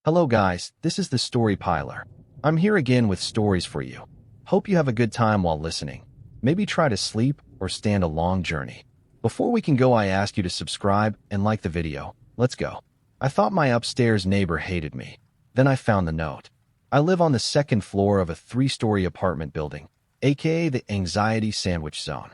Hello guys, this is the Story Piler. I'm here again with stories for you. Hope you have a good time while listening. Maybe try to sleep or stand a long journey. Before we can go, I ask you to subscribe and like the video. Let's go. I thought my upstairs neighbor hated me. Then I found the note. I live on the second floor of a 3-story apartment building, aka the anxiety sandwich zone.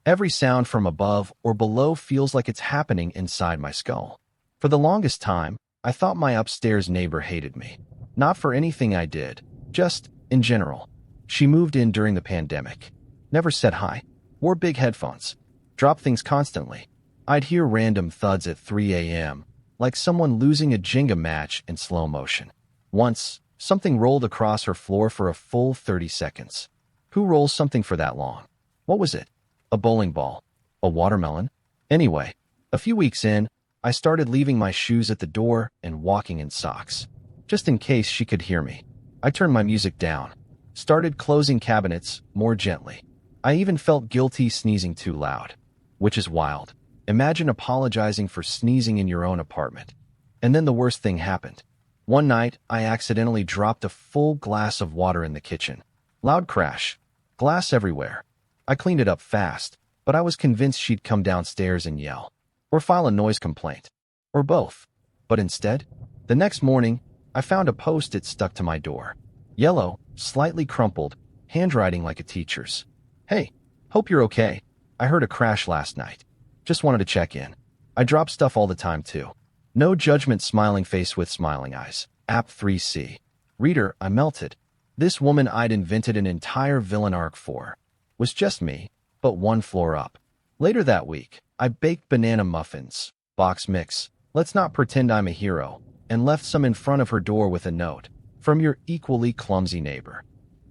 Every sound from above or below feels like it's happening inside my skull. For the longest time, I thought my upstairs neighbor hated me. Not for anything I did, just in general. She moved in during the pandemic. Never said hi. Wore big headphones. Dropped things constantly. I'd hear random thuds at 3 a.m., like someone losing a Jenga match in slow motion. Once, something rolled across her floor for a full 30 seconds. Who rolls something for that long? What was it? A bowling ball? A watermelon? Anyway, a few weeks in, I started leaving my shoes at the door and walking in socks, just in case she could hear me. I turned my music down, started closing cabinets more gently. I even felt guilty sneezing too loud, which is wild. Imagine apologizing for sneezing in your own apartment. And then the worst thing happened. One night, I accidentally dropped a full glass of water in the kitchen. Loud crash. Glass everywhere. I cleaned it up fast, but I was convinced she'd come downstairs and yell. Or file a noise complaint. Or both. But instead, the next morning, I found a post-it stuck to my door. Yellow, slightly crumpled, handwriting like a teacher's. Hey, hope you're okay. I heard a crash last night. Just wanted to check in. I drop stuff all the time too. No judgment, smiling face with smiling eyes. App 3C. Reader, I melted. This woman I'd invented an entire villain arc for. Was just me, but one floor up. Later that week, I baked banana muffins, box mix, let's not pretend I'm a hero, and left some in front of her door with a note, from your equally clumsy neighbor.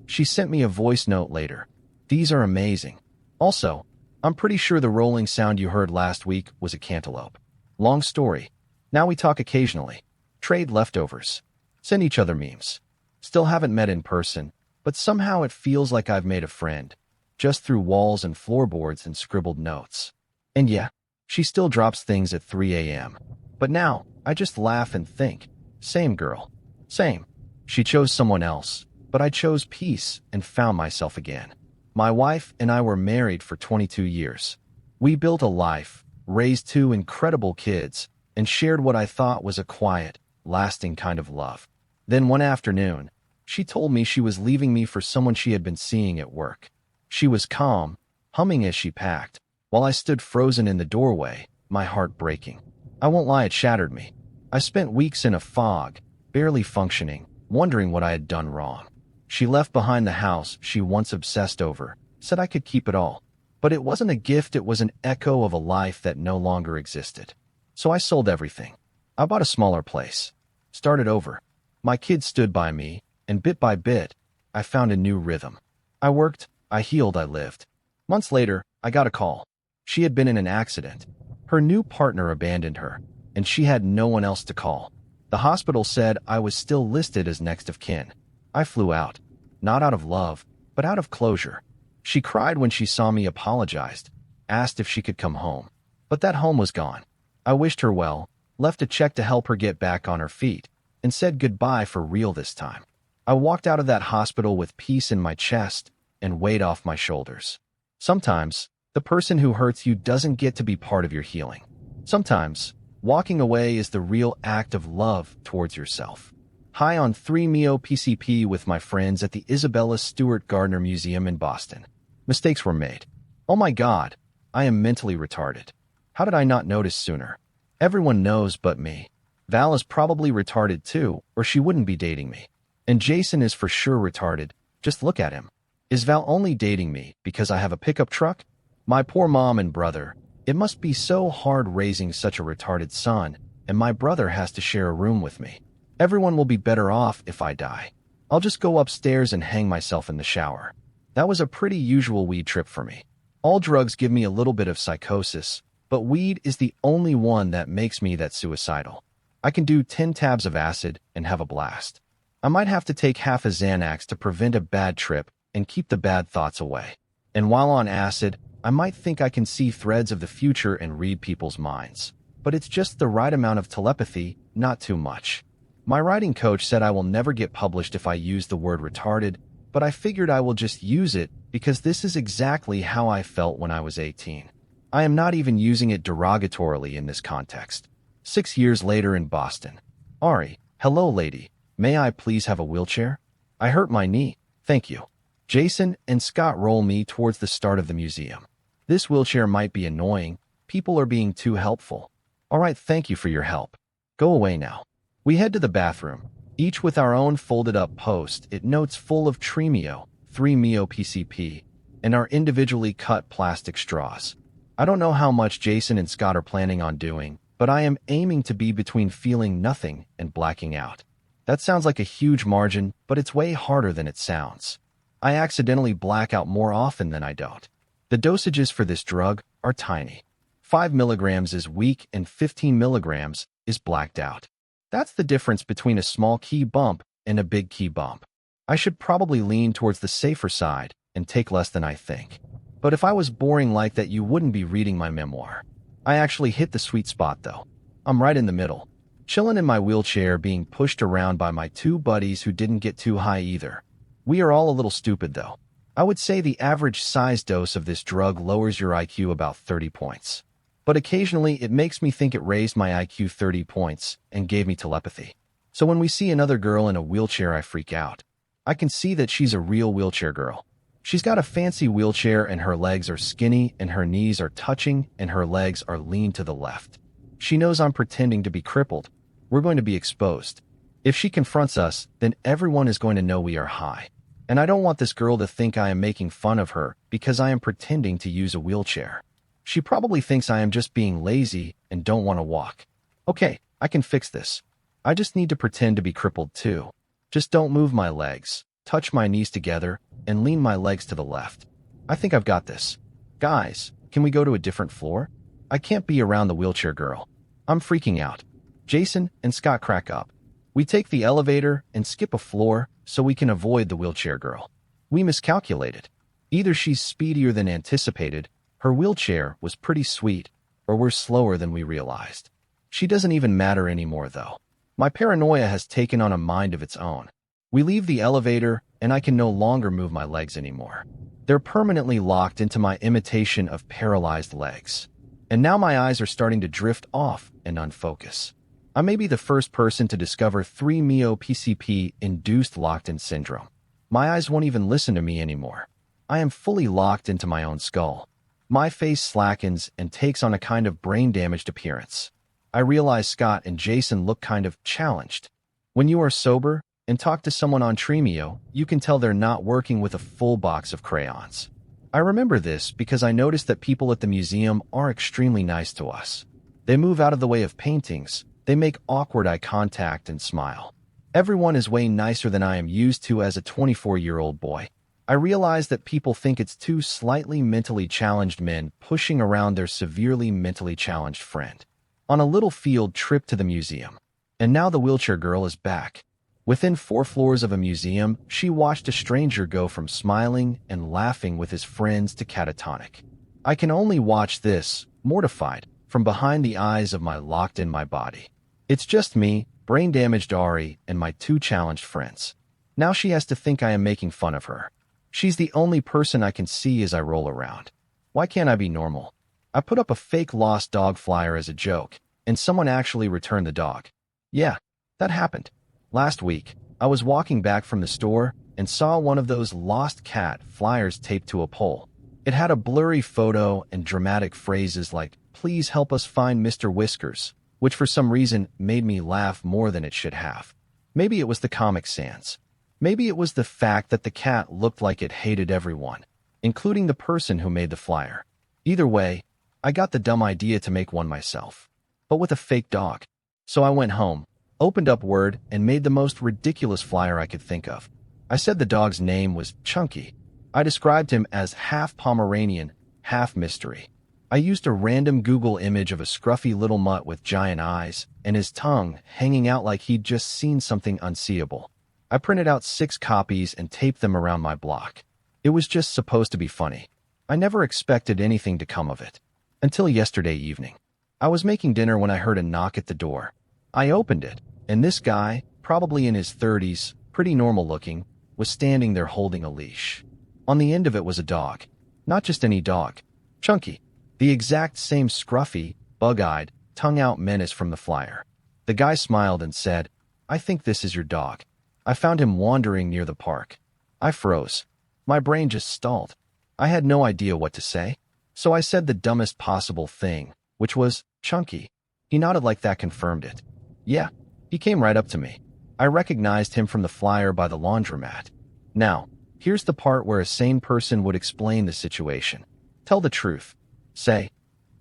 She sent me a voice note later. These are amazing. Also, I'm pretty sure the rolling sound you heard last week was a cantaloupe. Long story. Now we talk occasionally. Trade leftovers. Send each other memes. Still haven't met in person, but somehow it feels like I've made a friend, just through walls and floorboards and scribbled notes. And yeah, she still drops things at 3 a.m. But now, I just laugh and think, same girl. Same. She chose someone else, but I chose peace and found myself again. My wife and I were married for 22 years. We built a life, raised 2 incredible kids, and shared what I thought was a quiet, lasting kind of love. Then one afternoon, she told me she was leaving me for someone she had been seeing at work. She was calm, humming as she packed, while I stood frozen in the doorway, my heart breaking. I won't lie, it shattered me. I spent weeks in a fog, barely functioning, wondering what I had done wrong. She left behind the house she once obsessed over, said I could keep it all. But it wasn't a gift, it was an echo of a life that no longer existed. So I sold everything. I bought a smaller place. Started over. My kids stood by me, and bit by bit, I found a new rhythm. I worked, I healed, I lived. Months later, I got a call. She had been in an accident. Her new partner abandoned her, and she had no one else to call. The hospital said I was still listed as next of kin. I flew out. Not out of love, but out of closure. She cried when she saw me, apologized, asked if she could come home. But that home was gone. I wished her well, left a check to help her get back on her feet, and said goodbye for real this time. I walked out of that hospital with peace in my chest and weight off my shoulders. Sometimes, the person who hurts you doesn't get to be part of your healing. Sometimes, walking away is the real act of love towards yourself. High on 3-MeO PCP with my friends at the Isabella Stewart Gardner Museum in Boston. Mistakes were made. Oh my God, I am mentally retarded. How did I not notice sooner? Everyone knows but me. Val is probably retarded too, or she wouldn't be dating me. And Jason is for sure retarded. Just look at him. Is Val only dating me because I have a pickup truck? My poor mom and brother. It must be so hard raising such a retarded son, and my brother has to share a room with me. Everyone will be better off if I die. I'll just go upstairs and hang myself in the shower. That was a pretty usual weed trip for me. All drugs give me a little bit of psychosis, but weed is the only one that makes me that suicidal. I can do 10 tabs of acid and have a blast. I might have to take half a Xanax to prevent a bad trip and keep the bad thoughts away. And while on acid, I might think I can see threads of the future and read people's minds. But it's just the right amount of telepathy, not too much. My writing coach said I will never get published if I use the word retarded, but I figured I will just use it because this is exactly how I felt when I was 18. I am not even using it derogatorily in this context. 6 years later in Boston. Ari, hello lady. May I please have a wheelchair? I hurt my knee. Thank you. Jason and Scott roll me towards the start of the museum. This wheelchair might be annoying. People are being too helpful. All right, thank you for your help. Go away now. We head to the bathroom, each with our own folded-up post-it notes full of Tremio, 3-Meo PCP, and our individually cut plastic straws. I don't know how much Jason and Scott are planning on doing, but I am aiming to be between feeling nothing and blacking out. That sounds like a huge margin, but it's way harder than it sounds. I accidentally black out more often than I don't. The dosages for this drug are tiny. 5 milligrams is weak and 15 milligrams is blacked out. That's the difference between a small key bump and a big key bump. I should probably lean towards the safer side and take less than I think. But if I was boring like that, you wouldn't be reading my memoir. I actually hit the sweet spot though. I'm right in the middle, chilling in my wheelchair being pushed around by my two buddies who didn't get too high either. We are all a little stupid though. I would say the average size dose of this drug lowers your IQ about 30 points. But occasionally it makes me think it raised my IQ 30 points and gave me telepathy. So when we see another girl in a wheelchair, I freak out. I can see that she's a real wheelchair girl. She's got a fancy wheelchair and her legs are skinny and her knees are touching and her legs are leaned to the left. She knows I'm pretending to be crippled. We're going to be exposed. If she confronts us, then everyone is going to know we are high. And I don't want this girl to think I am making fun of her because I am pretending to use a wheelchair. She probably thinks I am just being lazy and don't want to walk. Okay, I can fix this. I just need to pretend to be crippled too. Just don't move my legs, touch my knees together, and lean my legs to the left. I think I've got this. Guys, can we go to a different floor? I can't be around the wheelchair girl. I'm freaking out. Jason and Scott crack up. We take the elevator and skip a floor so we can avoid the wheelchair girl. We miscalculated. Either she's speedier than anticipated, her wheelchair was pretty sweet, or we're slower than we realized. She doesn't even matter anymore though. My paranoia has taken on a mind of its own. We leave the elevator and I can no longer move my legs anymore. They're permanently locked into my imitation of paralyzed legs. And now my eyes are starting to drift off and unfocus. I may be the first person to discover 3-Meo PCP-induced locked-in syndrome. My eyes won't even listen to me anymore. I am fully locked into my own skull. My face slackens and takes on a kind of brain-damaged appearance. I realize Scott and Jason look kind of challenged. When you are sober and talk to someone on Tremio, you can tell they're not working with a full box of crayons. I remember this because I noticed that people at the museum are extremely nice to us. They move out of the way of paintings, they make awkward eye contact and smile. Everyone is way nicer than I am used to as a 24-year-old boy. I realize that people think it's two slightly mentally challenged men pushing around their severely mentally challenged friend. On a little field trip to the museum. And now the wheelchair girl is back. Within 4 floors of a museum, she watched a stranger go from smiling and laughing with his friends to catatonic. I can only watch this, mortified, from behind the eyes of my locked-in my body. It's just me, brain-damaged Ari, and my 2 challenged friends. Now she has to think I am making fun of her. She's the only person I can see as I roll around. Why can't I be normal? I put up a fake lost dog flyer as a joke, and someone actually returned the dog. Yeah, that happened. Last week, I was walking back from the store and saw one of those lost cat flyers taped to a pole. It had a blurry photo and dramatic phrases like, "Please help us find Mr. Whiskers," which for some reason made me laugh more than it should have. Maybe it was the Comic Sans. Maybe it was the fact that the cat looked like it hated everyone, including the person who made the flyer. Either way, I got the dumb idea to make one myself, but with a fake dog. So I went home, opened up Word, and made the most ridiculous flyer I could think of. I said the dog's name was Chunky. I described him as half Pomeranian, half mystery. I used a random Google image of a scruffy little mutt with giant eyes and his tongue hanging out like he'd just seen something unseeable. I printed out 6 copies and taped them around my block. It was just supposed to be funny. I never expected anything to come of it. Until yesterday evening. I was making dinner when I heard a knock at the door. I opened it, and this guy, probably in his 30s, pretty normal looking, was standing there holding a leash. On the end of it was a dog. Not just any dog. Chunky. The exact same scruffy, bug-eyed, tongue-out menace from the flyer. The guy smiled and said, "I think this is your dog. I found him wandering near the park." I froze. My brain just stalled. I had no idea what to say. So I said the dumbest possible thing, which was, "Chunky." He nodded like that confirmed it. Yeah, he came right up to me. I recognized him from the flyer by the laundromat. Now, here's the part where a sane person would explain the situation. Tell the truth. Say,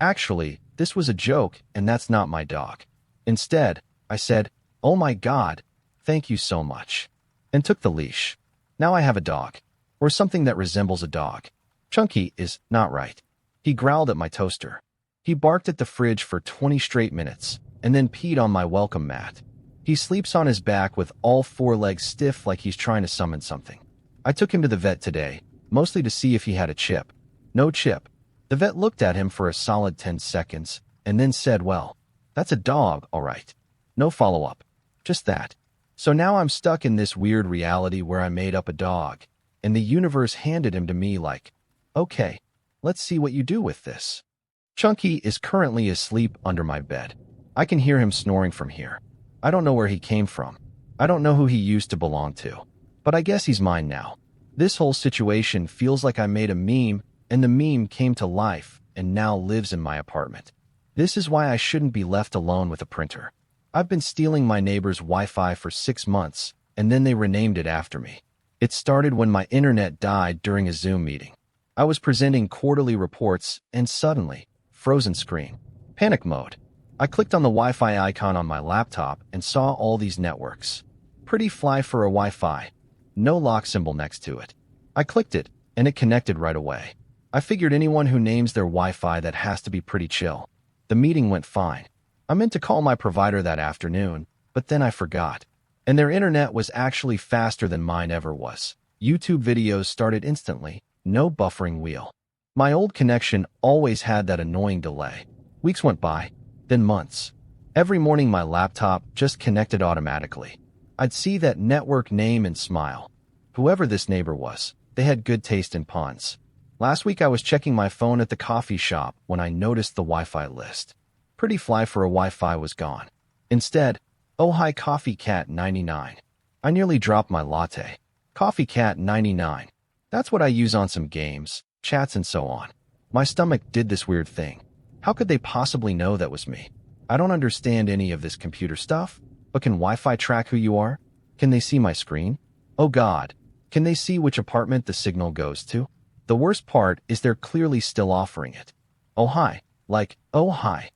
"Actually, this was a joke and that's not my dog." Instead, I said, "Oh my God, thank you so much," and took the leash. Now I have a dog, or something that resembles a dog. Chunky is not right. He growled at my toaster. He barked at the fridge for 20 straight minutes, and then peed on my welcome mat. He sleeps on his back with all four legs stiff like he's trying to summon something. I took him to the vet today, mostly to see if he had a chip. No chip. The vet looked at him for a solid 10 seconds, and then said, "Well, that's a dog, all right." No follow-up. Just that. So now I'm stuck in this weird reality where I made up a dog, and the universe handed him to me like, "Okay, let's see what you do with this." Chunky is currently asleep under my bed. I can hear him snoring from here. I don't know where he came from. I don't know who he used to belong to. But I guess he's mine now. This whole situation feels like I made a meme, and the meme came to life and now lives in my apartment. This is why I shouldn't be left alone with a printer. I've been stealing my neighbor's Wi-Fi for 6 months, and then they renamed it after me. It started when my internet died during a Zoom meeting. I was presenting quarterly reports, and suddenly, frozen screen. Panic mode. I clicked on the Wi-Fi icon on my laptop and saw all these networks. Pretty fly for a Wi-Fi. No lock symbol next to it. I clicked it, and it connected right away. I figured anyone who names their Wi-Fi that has to be pretty chill. The meeting went fine. I meant to call my provider that afternoon, but then I forgot. And their internet was actually faster than mine ever was. YouTube videos started instantly, no buffering wheel. My old connection always had that annoying delay. Weeks went by, then months. Every morning my laptop just connected automatically. I'd see that network name and smile. Whoever this neighbor was, they had good taste in puns. Last week I was checking my phone at the coffee shop when I noticed the Wi-Fi list. Pretty fly for a Wi-Fi was gone. Instead, "Oh hi Coffee Cat 99. I nearly dropped my latte. Coffee Cat 99. That's what I use on some games, chats and so on. My stomach did this weird thing. How could they possibly know that was me? I don't understand any of this computer stuff, but can Wi-Fi track who you are? Can they see my screen? Oh God, can they see which apartment the signal goes to? The worst part is they're clearly still offering it. Oh hi, like, oh hi.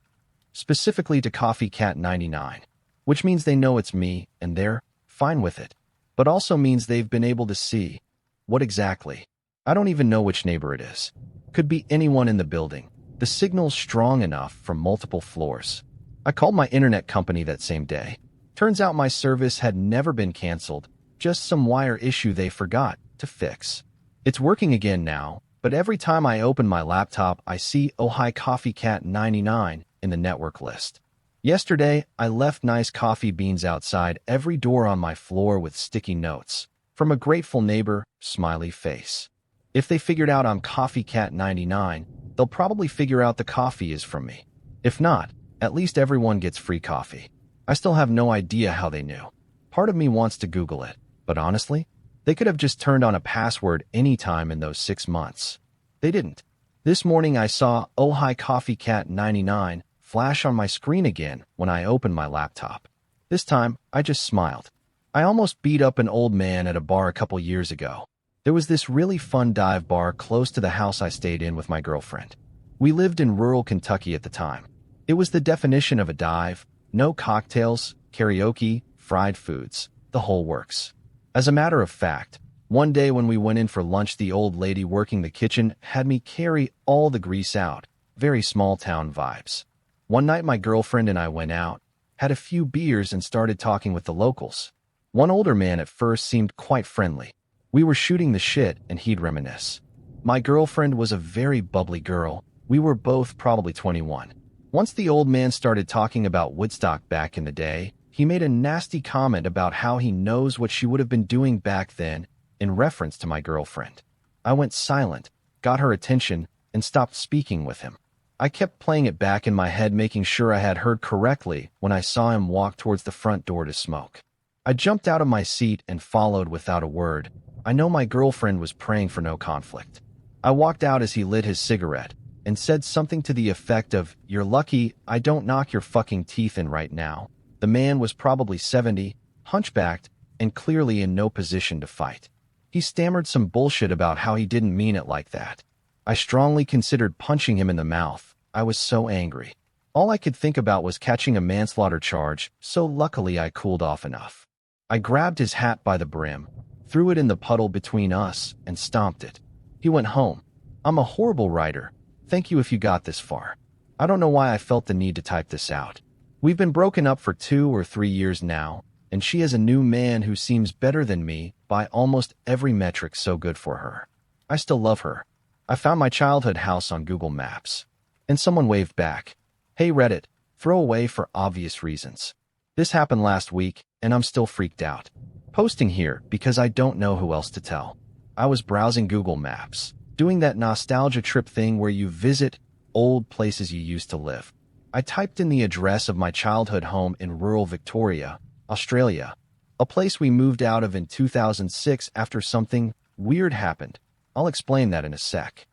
Specifically to Coffee Cat 99, which means they know it's me and they're fine with it, but also means they've been able to see. What exactly? I don't even know which neighbor it is. Could be anyone in the building. The signal's strong enough from multiple floors. I called my internet company that same day. Turns out my service had never been canceled, just some wire issue they forgot to fix. It's working again now, but every time I open my laptop I see "Oh hi Coffee Cat 99 in the network list. Yesterday, I left nice coffee beans outside every door on my floor with sticky notes. From a grateful neighbor, smiley face. If they figured out I'm Coffee Cat 99, they'll probably figure out the coffee is from me. If not, at least everyone gets free coffee. I still have no idea how they knew. Part of me wants to Google it, but honestly, they could have just turned on a password anytime in those 6 months. They didn't. This morning I saw "Oh hi Coffee Cat 99 flash on my screen again when I opened my laptop. This time, I just smiled. I almost beat up an old man at a bar a couple years ago. There was this really fun dive bar close to the house I stayed in with my girlfriend. We lived in rural Kentucky at the time. It was the definition of a dive, no cocktails, karaoke, fried foods, the whole works. As a matter of fact, one day when we went in for lunch, the old lady working the kitchen had me carry all the grease out. Very small town vibes. One night my girlfriend and I went out, had a few beers and started talking with the locals. One older man at first seemed quite friendly. We were shooting the shit and he'd reminisce. My girlfriend was a very bubbly girl. We were both probably 21. Once the old man started talking about Woodstock back in the day, He made a nasty comment about how he knows what she would have been doing back then in reference to my girlfriend. I went silent, got her attention, and stopped speaking with him. I kept playing it back in my head, making sure I had heard correctly when I saw him walk towards the front door to smoke. I jumped out of my seat and followed without a word. I know my girlfriend was praying for no conflict. I walked out as he lit his cigarette and said something to the effect of, "You're lucky I don't knock your fucking teeth in right now." The man was probably 70, hunchbacked, and clearly in no position to fight. He stammered some bullshit about how he didn't mean it like that. I strongly considered punching him in the mouth. I was so angry. All I could think about was catching a manslaughter charge, so luckily I cooled off enough. I grabbed his hat by the brim, threw it in the puddle between us, and stomped it. He went home. I'm a horrible writer. Thank you if you got this far. I don't know why I felt the need to type this out. We've been broken up for 2 or 3 years now, and she has a new man who seems better than me by almost every metric, so good for her. I still love her. I found my childhood house on Google Maps. And someone waved back. Hey Reddit, throw away for obvious reasons. This happened last week, and I'm still freaked out. Posting here because I don't know who else to tell. I was browsing Google Maps, doing that nostalgia trip thing where you visit old places you used to live. I typed in the address of my childhood home in rural Victoria, Australia, a place we moved out of in 2006 after something weird happened. I'll explain that in a sec.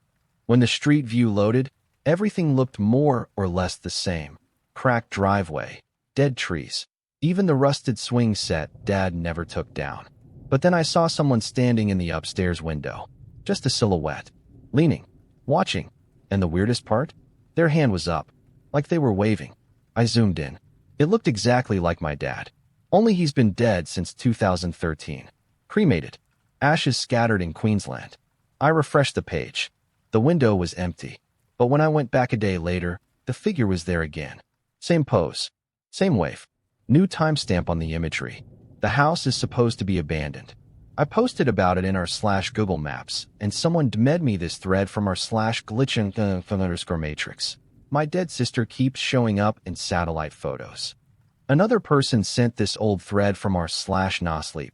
When the street view loaded, everything looked more or less the same. Cracked driveway, dead trees, even the rusted swing set Dad never took down. But then I saw someone standing in the upstairs window. Just a silhouette. Leaning. Watching. And the weirdest part? Their hand was up. Like they were waving. I zoomed in. It looked exactly like my dad. Only he's been dead since 2013. Cremated. Ashes scattered in Queensland. I refreshed the page. The window was empty. But when I went back a day later, the figure was there again. Same pose. Same wave. New timestamp on the imagery. The house is supposed to be abandoned. I posted about it in our /Google Maps, and someone DM'd me this thread from our /glitch_matrix. My dead sister keeps showing up in satellite photos. Another person sent this old thread from our /nosleep.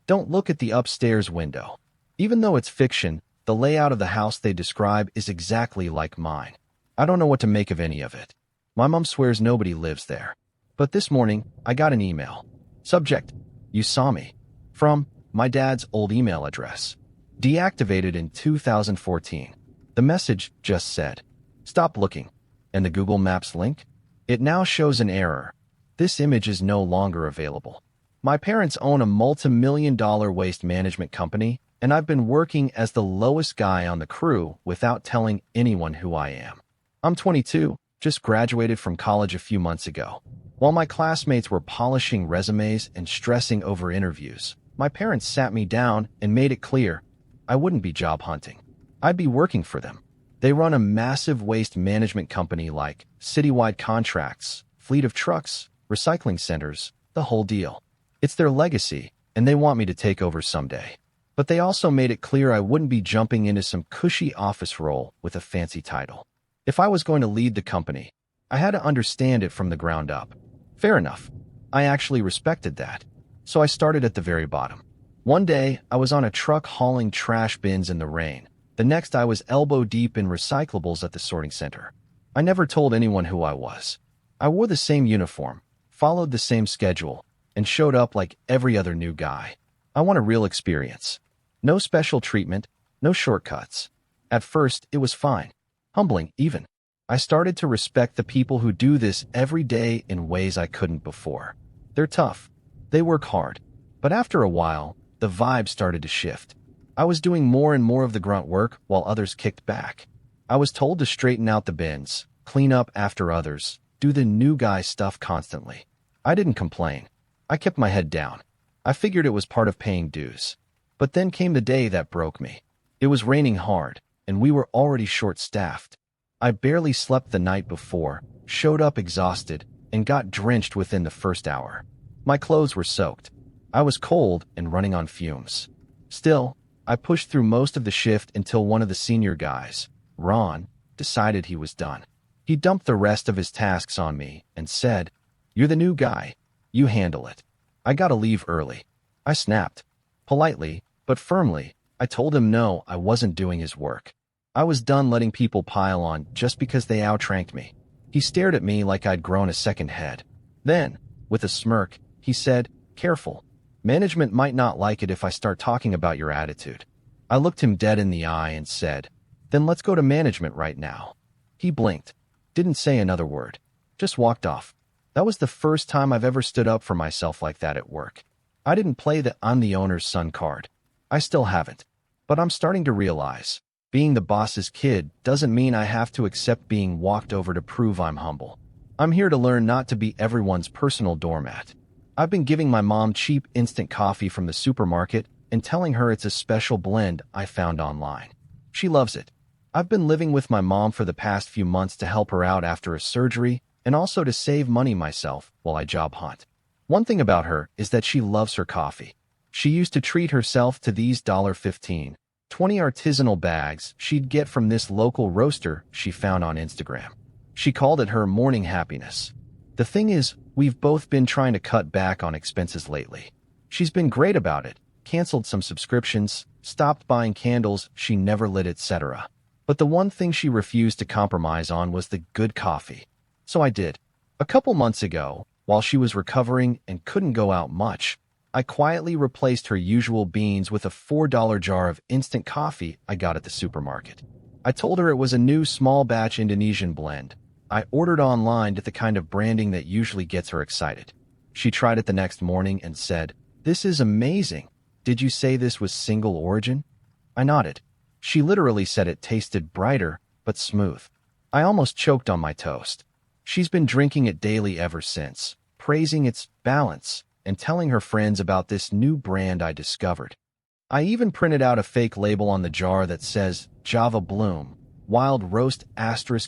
Don't look at the upstairs window. Even though it's fiction, the layout of the house they describe is exactly like mine. I don't know what to make of any of it. My mom swears nobody lives there. But this morning, I got an email. Subject: You saw me. From my dad's old email address. Deactivated in 2014. The message just said, "Stop looking." And the Google Maps link? It now shows an error. This image is no longer available. My parents own a multi-million-dollar waste management company, and I've been working as the lowest guy on the crew without telling anyone who I am. I'm 22, just graduated from college a few months ago. While my classmates were polishing resumes and stressing over interviews, my parents sat me down and made it clear I wouldn't be job hunting. I'd be working for them. They run a massive waste management company like citywide contracts, fleet of trucks, recycling centers, the whole deal. It's their legacy, and they want me to take over someday. But they also made it clear I wouldn't be jumping into some cushy office role with a fancy title. If I was going to lead the company, I had to understand it from the ground up. Fair enough. I actually respected that. So I started at the very bottom. One day, I was on a truck hauling trash bins in the rain. The next, I was elbow deep in recyclables at the sorting center. I never told anyone who I was. I wore the same uniform, followed the same schedule, and showed up like every other new guy. I want a real experience. No special treatment, no shortcuts. At first, it was fine. Humbling, even. I started to respect the people who do this every day in ways I couldn't before. They're tough. They work hard. But after a while, the vibe started to shift. I was doing more and more of the grunt work while others kicked back. I was told to straighten out the bins, clean up after others, do the new guy stuff constantly. I didn't complain. I kept my head down. I figured it was part of paying dues. But then came the day that broke me. It was raining hard, and we were already short-staffed. I barely slept the night before, showed up exhausted, and got drenched within the first hour. My clothes were soaked. I was cold and running on fumes. Still, I pushed through most of the shift until one of the senior guys, Ron, decided he was done. He dumped the rest of his tasks on me and said, "You're the new guy. You handle it. I gotta leave early. I snapped. Politely, but firmly, I told him no, I wasn't doing his work. I was done letting people pile on just because they outranked me. He stared at me like I'd grown a second head. Then, with a smirk, he said, "Careful. Management might not like it if I start talking about your attitude." I looked him dead in the eye and said, "Then let's go to management right now." He blinked, didn't say another word, just walked off. That was the first time I've ever stood up for myself like that at work. I didn't play the "I'm the owner's son" card. I still haven't. But I'm starting to realize, being the boss's kid doesn't mean I have to accept being walked over to prove I'm humble. I'm here to learn not to be everyone's personal doormat. I've been giving my mom cheap instant coffee from the supermarket and telling her it's a special blend I found online. She loves it. I've been living with my mom for the past few months to help her out after a surgery and also to save money myself while I job hunt. One thing about her is that she loves her coffee. She used to treat herself to these $15, $20 artisanal bags she'd get from this local roaster she found on Instagram. She called it her morning happiness. The thing is, we've both been trying to cut back on expenses lately. She's been great about it, canceled some subscriptions, stopped buying candles she never lit, etc. But the one thing she refused to compromise on was the good coffee. So I did. A couple months ago, while she was recovering and couldn't go out much, I quietly replaced her usual beans with a $4 jar of instant coffee I got at the supermarket. I told her it was a new small batch Indonesian blend I ordered online to the kind of branding that usually gets her excited. She tried it the next morning and said, "This is amazing. Did you say this was single origin?" I nodded. She literally said it tasted brighter, but smooth. I almost choked on my toast. She's been drinking it daily ever since, praising its balance and telling her friends about this new brand I discovered. I even printed out a fake label on the jar that says Java Bloom, Wild Roast *******.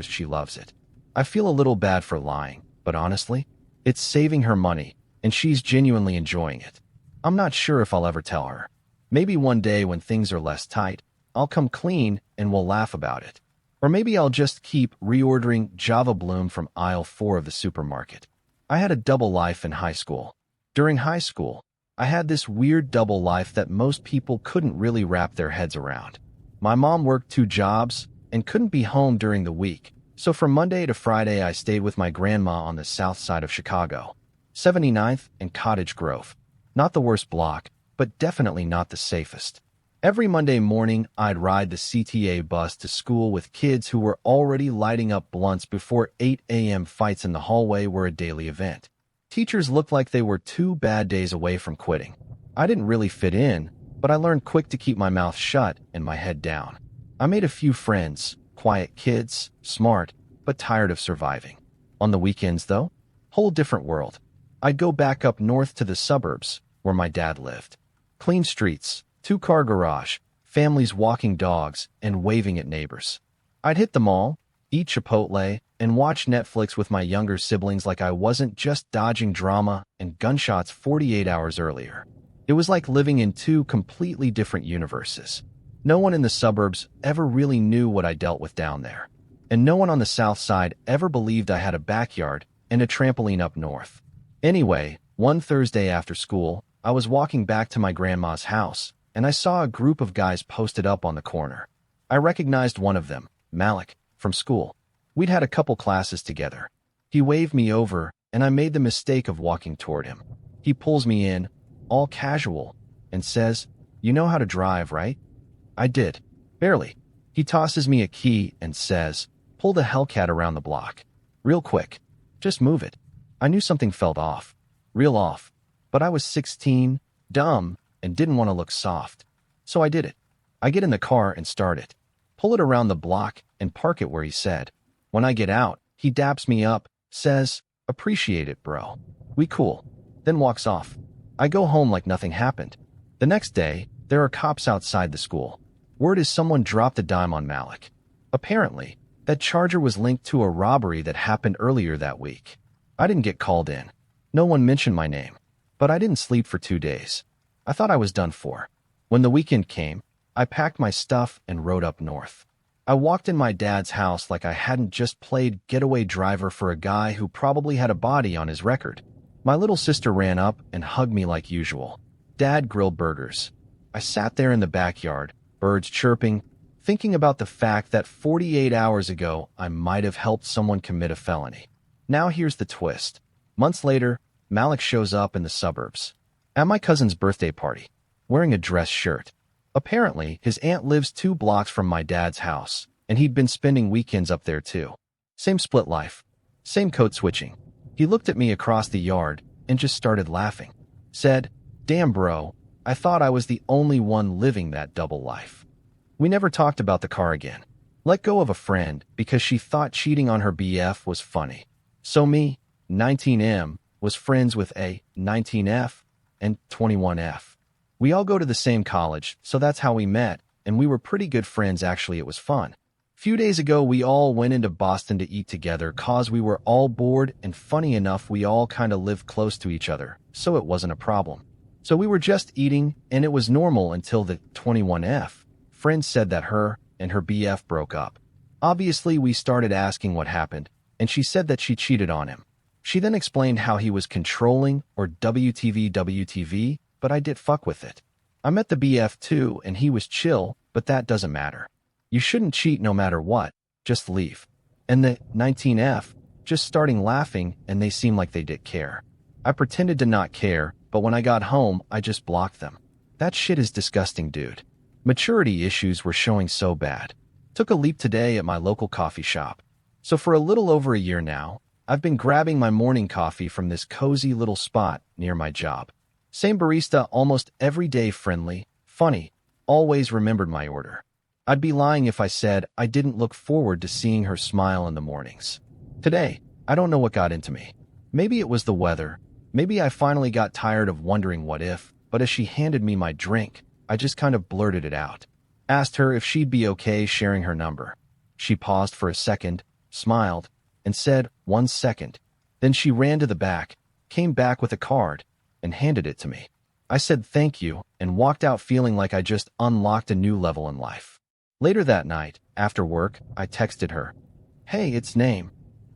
She loves it. I feel a little bad for lying, but honestly, it's saving her money, and she's genuinely enjoying it. I'm not sure if I'll ever tell her. Maybe one day when things are less tight, I'll come clean and we'll laugh about it. Or maybe I'll just keep reordering Java Bloom from aisle 4 of the supermarket. I had a double life in high school. During high school, I had this weird double life that most people couldn't really wrap their heads around. My mom worked 2 jobs and couldn't be home during the week, so from Monday to Friday I stayed with my grandma on the south side of Chicago, 79th and Cottage Grove. Not the worst block, but definitely not the safest. Every Monday morning, I'd ride the CTA bus to school with kids who were already lighting up blunts before 8 a.m. Fights in the hallway were a daily event. Teachers looked like they were 2 bad days away from quitting. I didn't really fit in, but I learned quick to keep my mouth shut and my head down. I made a few friends, quiet kids, smart, but tired of surviving. On the weekends, though, whole different world. I'd go back up north to the suburbs, where my dad lived. Clean streets, 2-car garage, families walking dogs and waving at neighbors. I'd hit the mall, eat Chipotle, and watch Netflix with my younger siblings like I wasn't just dodging drama and gunshots 48 hours earlier. It was like living in 2 completely different universes. No one in the suburbs ever really knew what I dealt with down there. And no one on the south side ever believed I had a backyard and a trampoline up north. Anyway, one Thursday after school, I was walking back to my grandma's house, and I saw a group of guys posted up on the corner. I recognized one of them, Malik, from school. We'd had a couple classes together. He waved me over, and I made the mistake of walking toward him. He pulls me in, all casual, and says, "You know how to drive, right?" I did. Barely. He tosses me a key and says, "Pull the Hellcat around the block. Real quick. Just move it." I knew something felt off. Real off. But I was 16, dumb, and didn't want to look soft. So I did it. I get in the car and start it. Pull it around the block and park it where he said. When I get out, he daps me up, says, "Appreciate it, bro. We cool." Then walks off. I go home like nothing happened. The next day, there are cops outside the school. Word is someone dropped a dime on Malik. Apparently, that charger was linked to a robbery that happened earlier that week. I didn't get called in. No one mentioned my name. But I didn't sleep for 2 days. I thought I was done for. When the weekend came, I packed my stuff and rode up north. I walked in my dad's house like I hadn't just played getaway driver for a guy who probably had a body on his record. My little sister ran up and hugged me like usual. Dad grilled burgers. I sat there in the backyard, birds chirping, thinking about the fact that 48 hours ago I might have helped someone commit a felony. Now here's the twist. Months later, Malik shows up in the suburbs. At my cousin's birthday party, wearing a dress shirt. Apparently, his aunt lives 2 blocks from my dad's house, and he'd been spending weekends up there too. Same split life. Same code switching. He looked at me across the yard and just started laughing. Said, "Damn bro, I thought I was the only one living that double life." We never talked about the car again. Let go of a friend because she thought cheating on her BF was funny. So me, 19M, was friends with a 19F and 21F. We all go to the same college, so that's how we met, and we were pretty good friends actually. It was fun. Few days ago we all went into Boston to eat together cause we were all bored, and funny enough we all kinda lived close to each other, so it wasn't a problem. So we were just eating, and it was normal until the 21F friend said that her and her BF broke up. Obviously we started asking what happened, and she said that she cheated on him. She then explained how he was controlling or WTV, but I did fuck with it. I met the BF too, and he was chill, but that doesn't matter. You shouldn't cheat no matter what, just leave. And the 19F, just starting laughing, and they seemed like they did care. I pretended to not care, but when I got home, I just blocked them. That shit is disgusting, dude. Maturity issues were showing so bad. Took a leap today at my local coffee shop. So for a little over a year now, I've been grabbing my morning coffee from this cozy little spot near my job. Same barista almost every day, friendly, funny, always remembered my order. I'd be lying if I said I didn't look forward to seeing her smile in the mornings. Today, I don't know what got into me. Maybe it was the weather. Maybe I finally got tired of wondering what if, but as she handed me my drink, I just kind of blurted it out. Asked her if she'd be okay sharing her number. She paused for a second, smiled, and said, "1 second." Then she ran to the back, came back with a card, and handed it to me. I said thank you and walked out feeling like I just unlocked a new level in life. Later that night, after work, I texted her. "Hey, it's Name.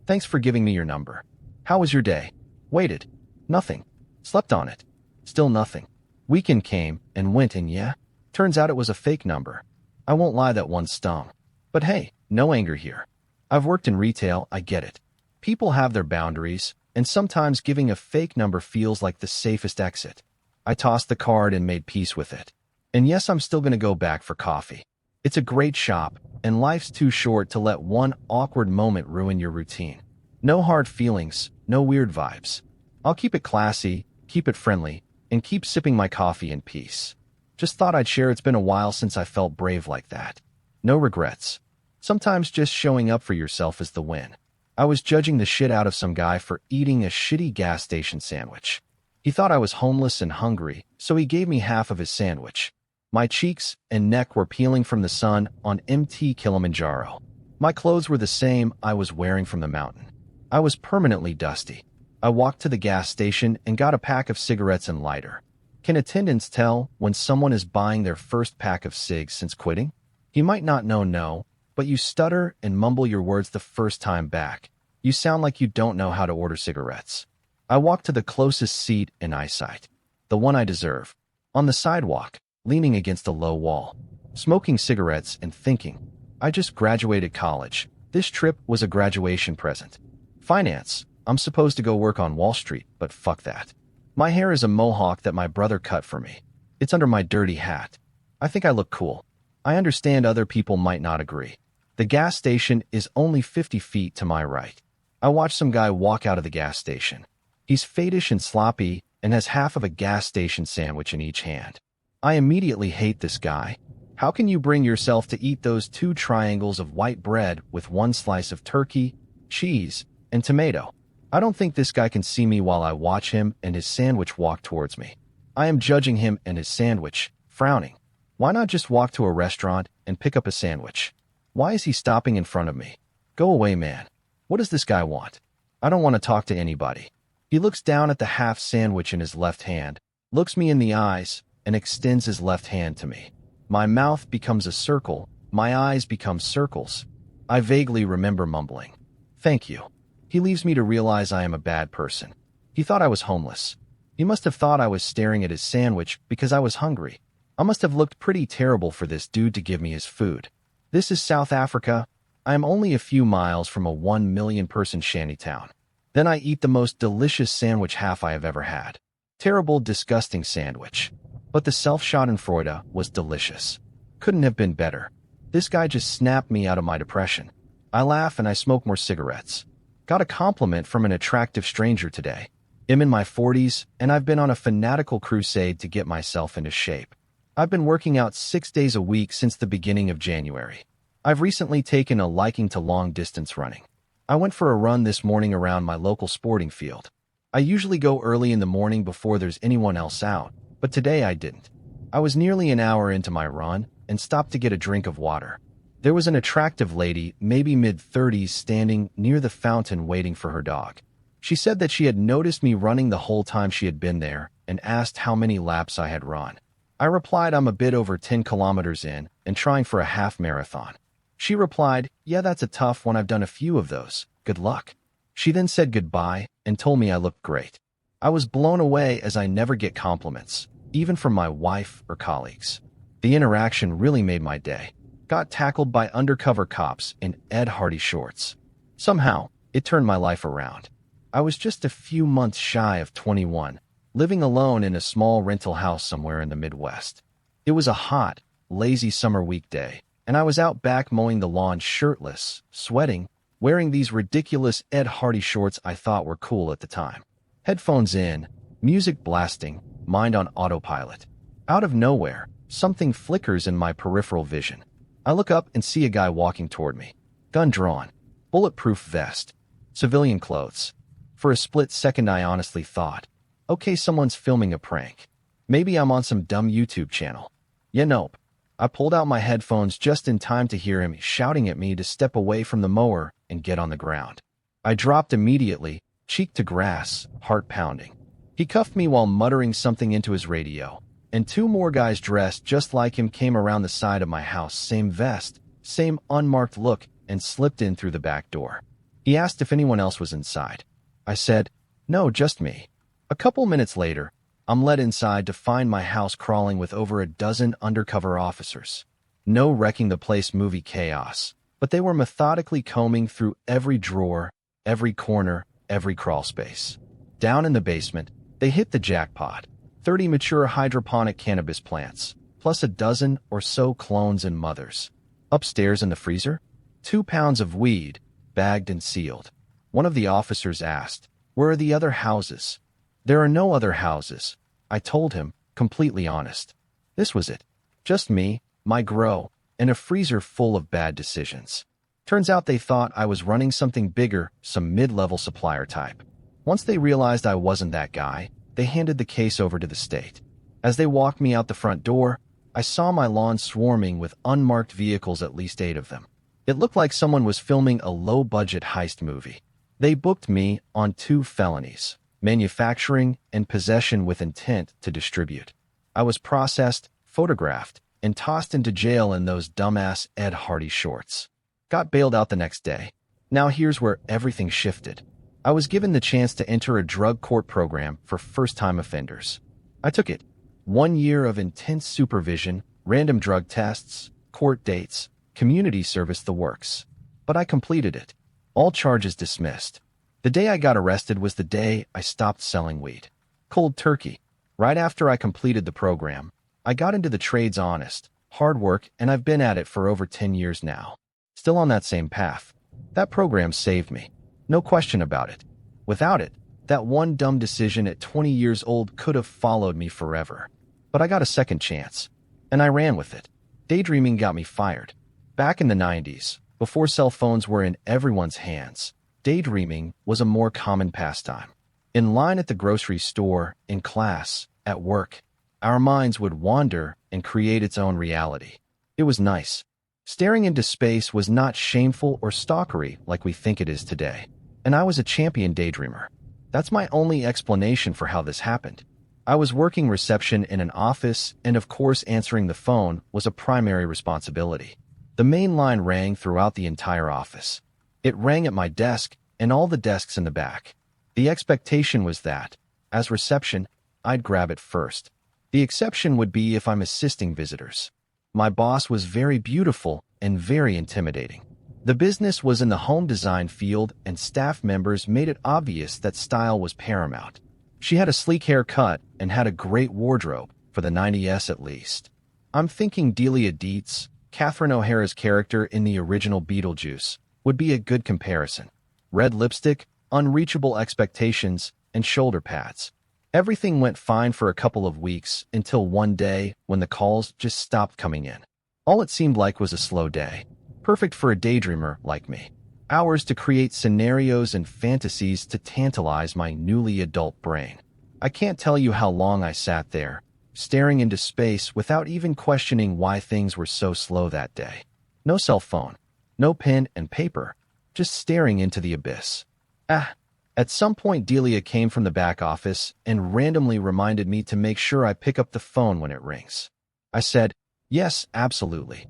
Thanks for giving me your number. How was your day?" Waited. Nothing. Slept on it. Still nothing. Weekend came and went, and yeah, turns out it was a fake number. I won't lie, that one stung. But hey, no anger here. I've worked in retail, I get it. People have their boundaries, and sometimes giving a fake number feels like the safest exit. I tossed the card and made peace with it. And yes, I'm still gonna go back for coffee. It's a great shop, and life's too short to let one awkward moment ruin your routine. No hard feelings, no weird vibes. I'll keep it classy, keep it friendly, and keep sipping my coffee in peace. Just thought I'd share. It's been a while since I felt brave like that. No regrets. Sometimes just showing up for yourself is the win. I was judging the shit out of some guy for eating a shitty gas station sandwich. He thought I was homeless and hungry, so he gave me half of his sandwich. My cheeks and neck were peeling from the sun on MT Kilimanjaro. My clothes were the same I was wearing from the mountain. I was permanently dusty. I walked to the gas station and got a pack of cigarettes and lighter. Can attendants tell when someone is buying their first pack of cigs since quitting? He might not know no, but you stutter and mumble your words the first time back. You sound like you don't know how to order cigarettes. I walked to the closest seat in eyesight, the one I deserve, on the sidewalk, leaning against a low wall, smoking cigarettes and thinking, I just graduated college. This trip was a graduation present. Finance. I'm supposed to go work on Wall Street, but fuck that. My hair is a mohawk that my brother cut for me. It's under my dirty hat. I think I look cool. I understand other people might not agree. The gas station is only 50 feet to my right. I watch some guy walk out of the gas station. He's faddish and sloppy and has half of a gas station sandwich in each hand. I immediately hate this guy. How can you bring yourself to eat those 2 triangles of white bread with 1 slice of turkey, cheese, and tomato? I don't think this guy can see me while I watch him and his sandwich walk towards me. I am judging him and his sandwich, frowning. Why not just walk to a restaurant and pick up a sandwich? Why is he stopping in front of me? Go away, man. What does this guy want? I don't want to talk to anybody. He looks down at the half sandwich in his left hand, looks me in the eyes, and extends his left hand to me. My mouth becomes a circle, My eyes become circles. I vaguely remember mumbling, "Thank you." He leaves me to realize I am a bad person. He thought I was homeless. He must have thought I was staring at his sandwich because I was hungry. I must have looked pretty terrible for this dude to give me his food. This is South Africa. I am only a few miles from a 1 million-person shantytown. Then I eat the most delicious sandwich half I have ever had. Terrible, disgusting sandwich. But the Self-Schadenfreude was delicious. Couldn't have been better. This guy just snapped me out of my depression. I laugh and I smoke more cigarettes. Got a compliment from an attractive stranger today. I'm in my 40s, and I've been on a fanatical crusade to get myself into shape. I've been working out 6 days a week since the beginning of January. I've recently taken a liking to long-distance running. I went for a run this morning around my local sporting field. I usually go early in the morning before there's anyone else out, but today I didn't. I was nearly an hour into my run and stopped to get a drink of water. There was an attractive lady, maybe mid-30s, standing near the fountain waiting for her dog. She said that she had noticed me running the whole time she had been there and asked how many laps I had run. I replied I'm a bit over 10 kilometers in and trying for a half marathon. She replied, "Yeah, that's a tough one. I've done a few of those. Good luck." She then said goodbye and told me I looked great. I was blown away as I never get compliments, even from my wife or colleagues. The interaction really made my day. Got tackled by undercover cops in Ed Hardy shorts. Somehow, it turned my life around. I was just a few months shy of 21, living alone in a small rental house somewhere in the Midwest. It was a hot, lazy summer weekday, and I was out back mowing the lawn shirtless, sweating, wearing these ridiculous Ed Hardy shorts I thought were cool at the time. Headphones in, music blasting, mind on autopilot. Out of nowhere, something flickers in my peripheral vision. I look up and see a guy walking toward me. Gun drawn, bulletproof vest, civilian clothes. For a split second I honestly thought, okay, someone's filming a prank. Maybe I'm on some dumb YouTube channel. Yeah, nope. I pulled out my headphones just in time to hear him shouting at me to step away from the mower and get on the ground. I dropped immediately, cheek to grass, heart pounding. He cuffed me while muttering something into his radio, and 2 more guys dressed just like him came around the side of my house, same vest, same unmarked look, and slipped in through the back door. He asked if anyone else was inside. I said, "No, just me." A couple minutes later, I'm led inside to find my house crawling with over a dozen undercover officers. No wrecking the place movie chaos, but they were methodically combing through every drawer, every corner, every crawl space. Down in the basement, they hit the jackpot. 30 mature hydroponic cannabis plants, plus a dozen or so clones and mothers. Upstairs in the freezer, 2 pounds of weed, bagged and sealed. One of the officers asked, "Where are the other houses?" "There are no other houses," I told him, completely honest. This was it. Just me, my grow, and a freezer full of bad decisions. Turns out they thought I was running something bigger, some mid-level supplier type. Once they realized I wasn't that guy, they handed the case over to the state. As they walked me out the front door, I saw my lawn swarming with unmarked vehicles, at least 8 of them. It looked like someone was filming a low-budget heist movie. They booked me on 2 felonies, manufacturing and possession with intent to distribute. I was processed, photographed, and tossed into jail in those dumbass Ed Hardy shorts. Got bailed out the next day. Now here's where everything shifted. I was given the chance to enter a drug court program for first-time offenders. I took it. 1 year of intense supervision, random drug tests, court dates, community service, the works. But I completed it. All charges dismissed. The day I got arrested was the day I stopped selling weed. Cold turkey. Right after I completed the program, I got into the trades honest, hard work, and I've been at it for over 10 years now. Still on that same path. That program saved me. No question about it. Without it, that one dumb decision at 20 years old could have followed me forever. But I got a second chance, and I ran with it. Daydreaming got me fired. Back in the 90s, before cell phones were in everyone's hands, daydreaming was a more common pastime. In line at the grocery store, in class, at work, our minds would wander and create its own reality. It was nice. Staring into space was not shameful or stalkery like we think it is today. And I was a champion daydreamer. That's my only explanation for how this happened. I was working reception in an office, and of course answering the phone was a primary responsibility. The main line rang throughout the entire office. It rang at my desk and all the desks in the back. The expectation was that, as reception, I'd grab it first. The exception would be if I'm assisting visitors. My boss was very beautiful and very intimidating. The business was in the home design field, and staff members made it obvious that style was paramount. She had a sleek haircut and had a great wardrobe, for the 90s at least. I'm thinking Delia Dietz, Catherine O'Hara's character in the original Beetlejuice, would be a good comparison. Red lipstick, unreachable expectations, and shoulder pads. Everything went fine for a couple of weeks until one day when the calls just stopped coming in. All it seemed like was a slow day, perfect for a daydreamer like me. Hours to create scenarios and fantasies to tantalize my newly adult brain. I can't tell you how long I sat there, staring into space without even questioning why things were so slow that day. No cell phone, no pen and paper, just staring into the abyss. At some point Delia came from the back office and randomly reminded me to make sure I pick up the phone when it rings. I said, yes, absolutely.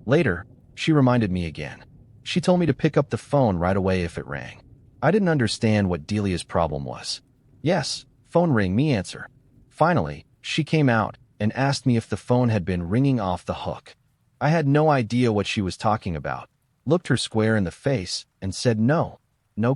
Later, she reminded me again. She told me to pick up the phone right away if it rang. I didn't understand what Delia's problem was. Yes, phone ring, me answer. Finally, she came out and asked me if the phone had been ringing off the hook. I had no idea what she was talking about, looked her square in the face, and said no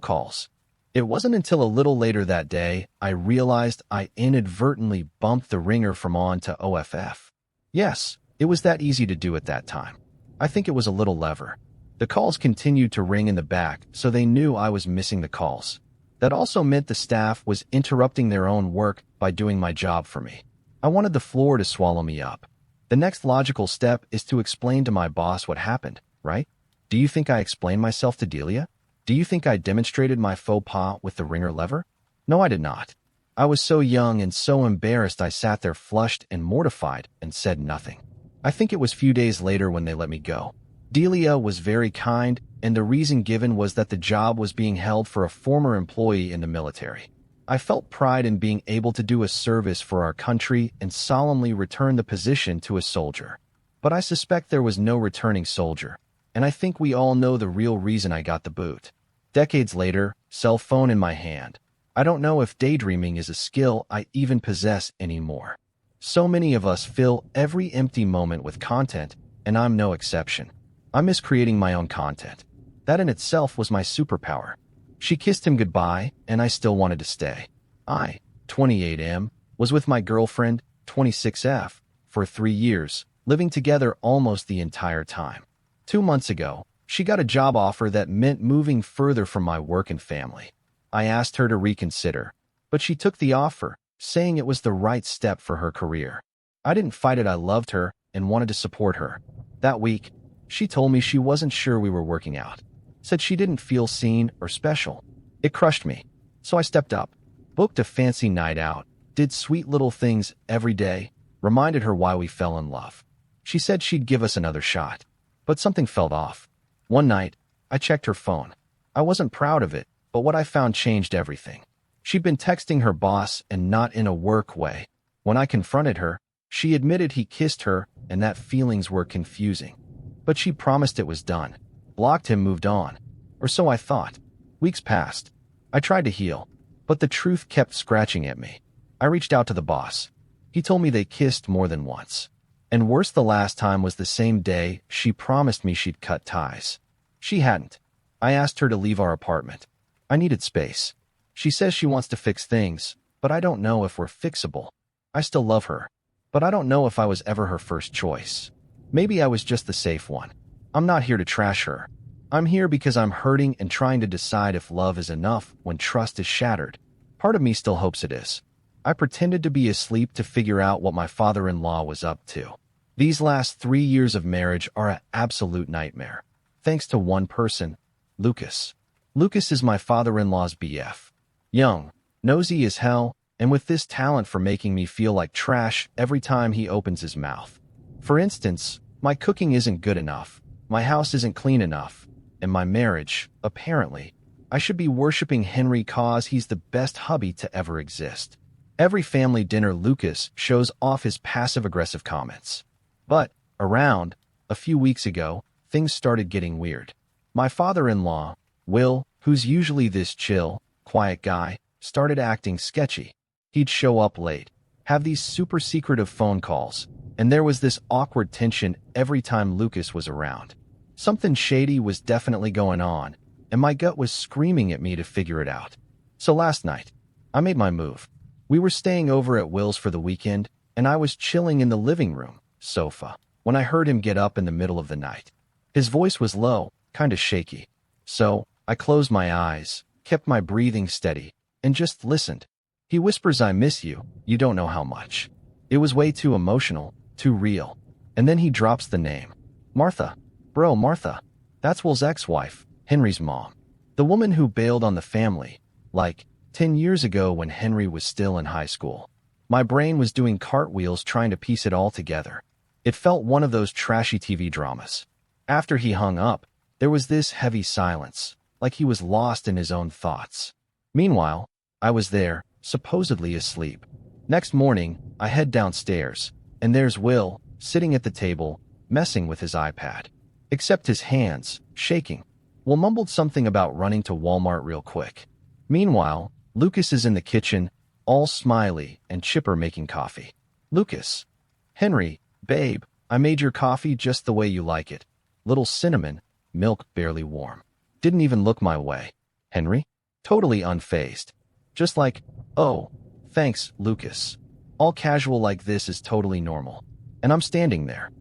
calls. It wasn't until a little later that day I realized I inadvertently bumped the ringer from on to OFF. Yes, it was that easy to do at that time. I think it was a little lever. The calls continued to ring in the back, so they knew I was missing the calls. That also meant the staff was interrupting their own work by doing my job for me. I wanted the floor to swallow me up. The next logical step is to explain to my boss what happened, right? Do you think I explained myself to Delia? Do you think I demonstrated my faux pas with the ringer lever? No, I did not. I was so young and so embarrassed I sat there flushed and mortified and said nothing. I think it was a few days later when they let me go. Delia was very kind, and the reason given was that the job was being held for a former employee in the military. I felt pride in being able to do a service for our country and solemnly return the position to a soldier. But I suspect there was no returning soldier, and I think we all know the real reason I got the boot. Decades later, cell phone in my hand. I don't know if daydreaming is a skill I even possess anymore. So many of us fill every empty moment with content, and I'm no exception. I miss creating my own content. That in itself was my superpower. She kissed him goodbye, and I still wanted to stay. I, 28M, was with my girlfriend, 26F, for 3 years, living together almost the entire time. 2 months ago, she got a job offer that meant moving further from my work and family. I asked her to reconsider, but she took the offer, saying it was the right step for her career. I didn't fight it. I loved her and wanted to support her. That week, she told me she wasn't sure we were working out. Said she didn't feel seen or special. It crushed me. So I stepped up, booked a fancy night out, did sweet little things every day, reminded her why we fell in love. She said she'd give us another shot. But something felt off. One night, I checked her phone. I wasn't proud of it, but what I found changed everything. She'd been texting her boss and not in a work way. When I confronted her, she admitted he kissed her and that feelings were confusing. But she promised it was done. Blocked him, moved on. Or so I thought. Weeks passed. I tried to heal, but the truth kept scratching at me. I reached out to the boss. He told me they kissed more than once. And worse, the last time was the same day she promised me she'd cut ties. She hadn't. I asked her to leave our apartment. I needed space. She says she wants to fix things, but I don't know if we're fixable. I still love her, but I don't know if I was ever her first choice. Maybe I was just the safe one. I'm not here to trash her. I'm here because I'm hurting and trying to decide if love is enough when trust is shattered. Part of me still hopes it is. I pretended to be asleep to figure out what my father-in-law was up to. These last 3 years of marriage are an absolute nightmare. Thanks to one person, Lucas. Lucas is my father-in-law's BF. Young, nosy as hell, and with this talent for making me feel like trash every time he opens his mouth. For instance, my cooking isn't good enough, my house isn't clean enough, and my marriage, apparently, I should be worshipping Henry cause he's the best hubby to ever exist. Every family dinner Lucas shows off his passive-aggressive comments. But, around, a few weeks ago, things started getting weird. My father-in-law, Will, who's usually this chill, quiet guy, started acting sketchy. He'd show up late, have these super secretive phone calls, and there was this awkward tension every time Lucas was around. Something shady was definitely going on, and my gut was screaming at me to figure it out. So last night, I made my move. We were staying over at Will's for the weekend, and I was chilling in the living room sofa when I heard him get up in the middle of the night. His voice was low, kind of shaky. So I closed my eyes, kept my breathing steady, and just listened. He whispers, "I miss you, you don't know how much." It was way too emotional, too real. And then he drops the name. Martha. Bro, Martha. That's Will's ex-wife, Henry's mom. The woman who bailed on the family, like 10 years ago when Henry was still in high school. My brain was doing cartwheels trying to piece it all together. It felt one of those trashy TV dramas. After he hung up, there was this heavy silence, like he was lost in his own thoughts. Meanwhile, I was there, supposedly asleep. Next morning, I head downstairs, and there's Will, sitting at the table, messing with his iPad. Except his hands, shaking. Will mumbled something about running to Walmart real quick. Meanwhile, Lucas is in the kitchen, all smiley and chipper making coffee. Lucas. Henry, babe, I made your coffee just the way you like it. Little cinnamon, milk barely warm. Didn't even look my way. Henry? Totally unfazed. Just like, oh, thanks, Lucas. All casual like this is totally normal. And I'm standing there.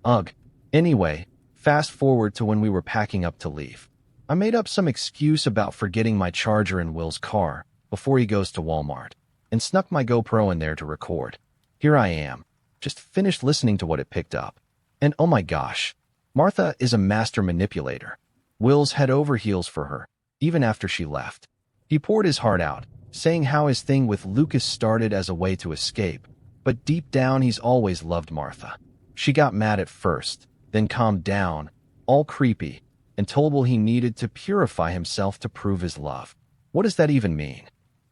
Ugh. Anyway, fast forward to when we were packing up to leave. I made up some excuse about forgetting my charger in Will's car before he goes to Walmart, and snuck my GoPro in there to record. Here I am, just finished listening to what it picked up. And oh my gosh, Martha is a master manipulator. Will's head over heels for her, even after she left. He poured his heart out, saying how his thing with Lucas started as a way to escape, but deep down he's always loved Martha. She got mad at first, then calmed down, all creepy, and told Will he needed to purify himself to prove his love. What does that even mean?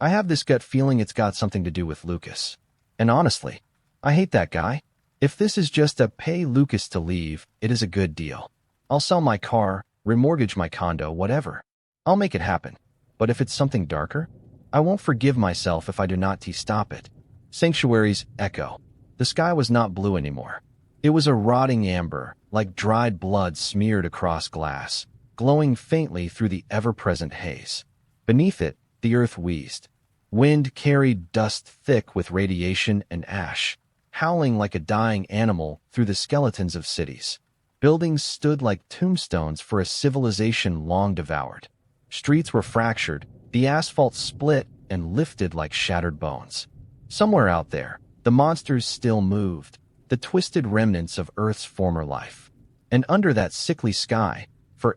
I have this gut feeling it's got something to do with Lucas. And honestly, I hate that guy. If this is just a pay Lucas to leave, it is a good deal. I'll sell my car, remortgage my condo, whatever. I'll make it happen. But if it's something darker, I won't forgive myself if I do not stop it. Sanctuary's echo. The sky was not blue anymore. It was a rotting amber, like dried blood smeared across glass, glowing faintly through the ever-present haze. Beneath it, the earth wheezed. Wind carried dust thick with radiation and ash, howling like a dying animal through the skeletons of cities. Buildings stood like tombstones for a civilization long devoured. Streets were fractured, the asphalt split and lifted like shattered bones. Somewhere out there, the monsters still moved, the twisted remnants of Earth's former life. And under that sickly sky,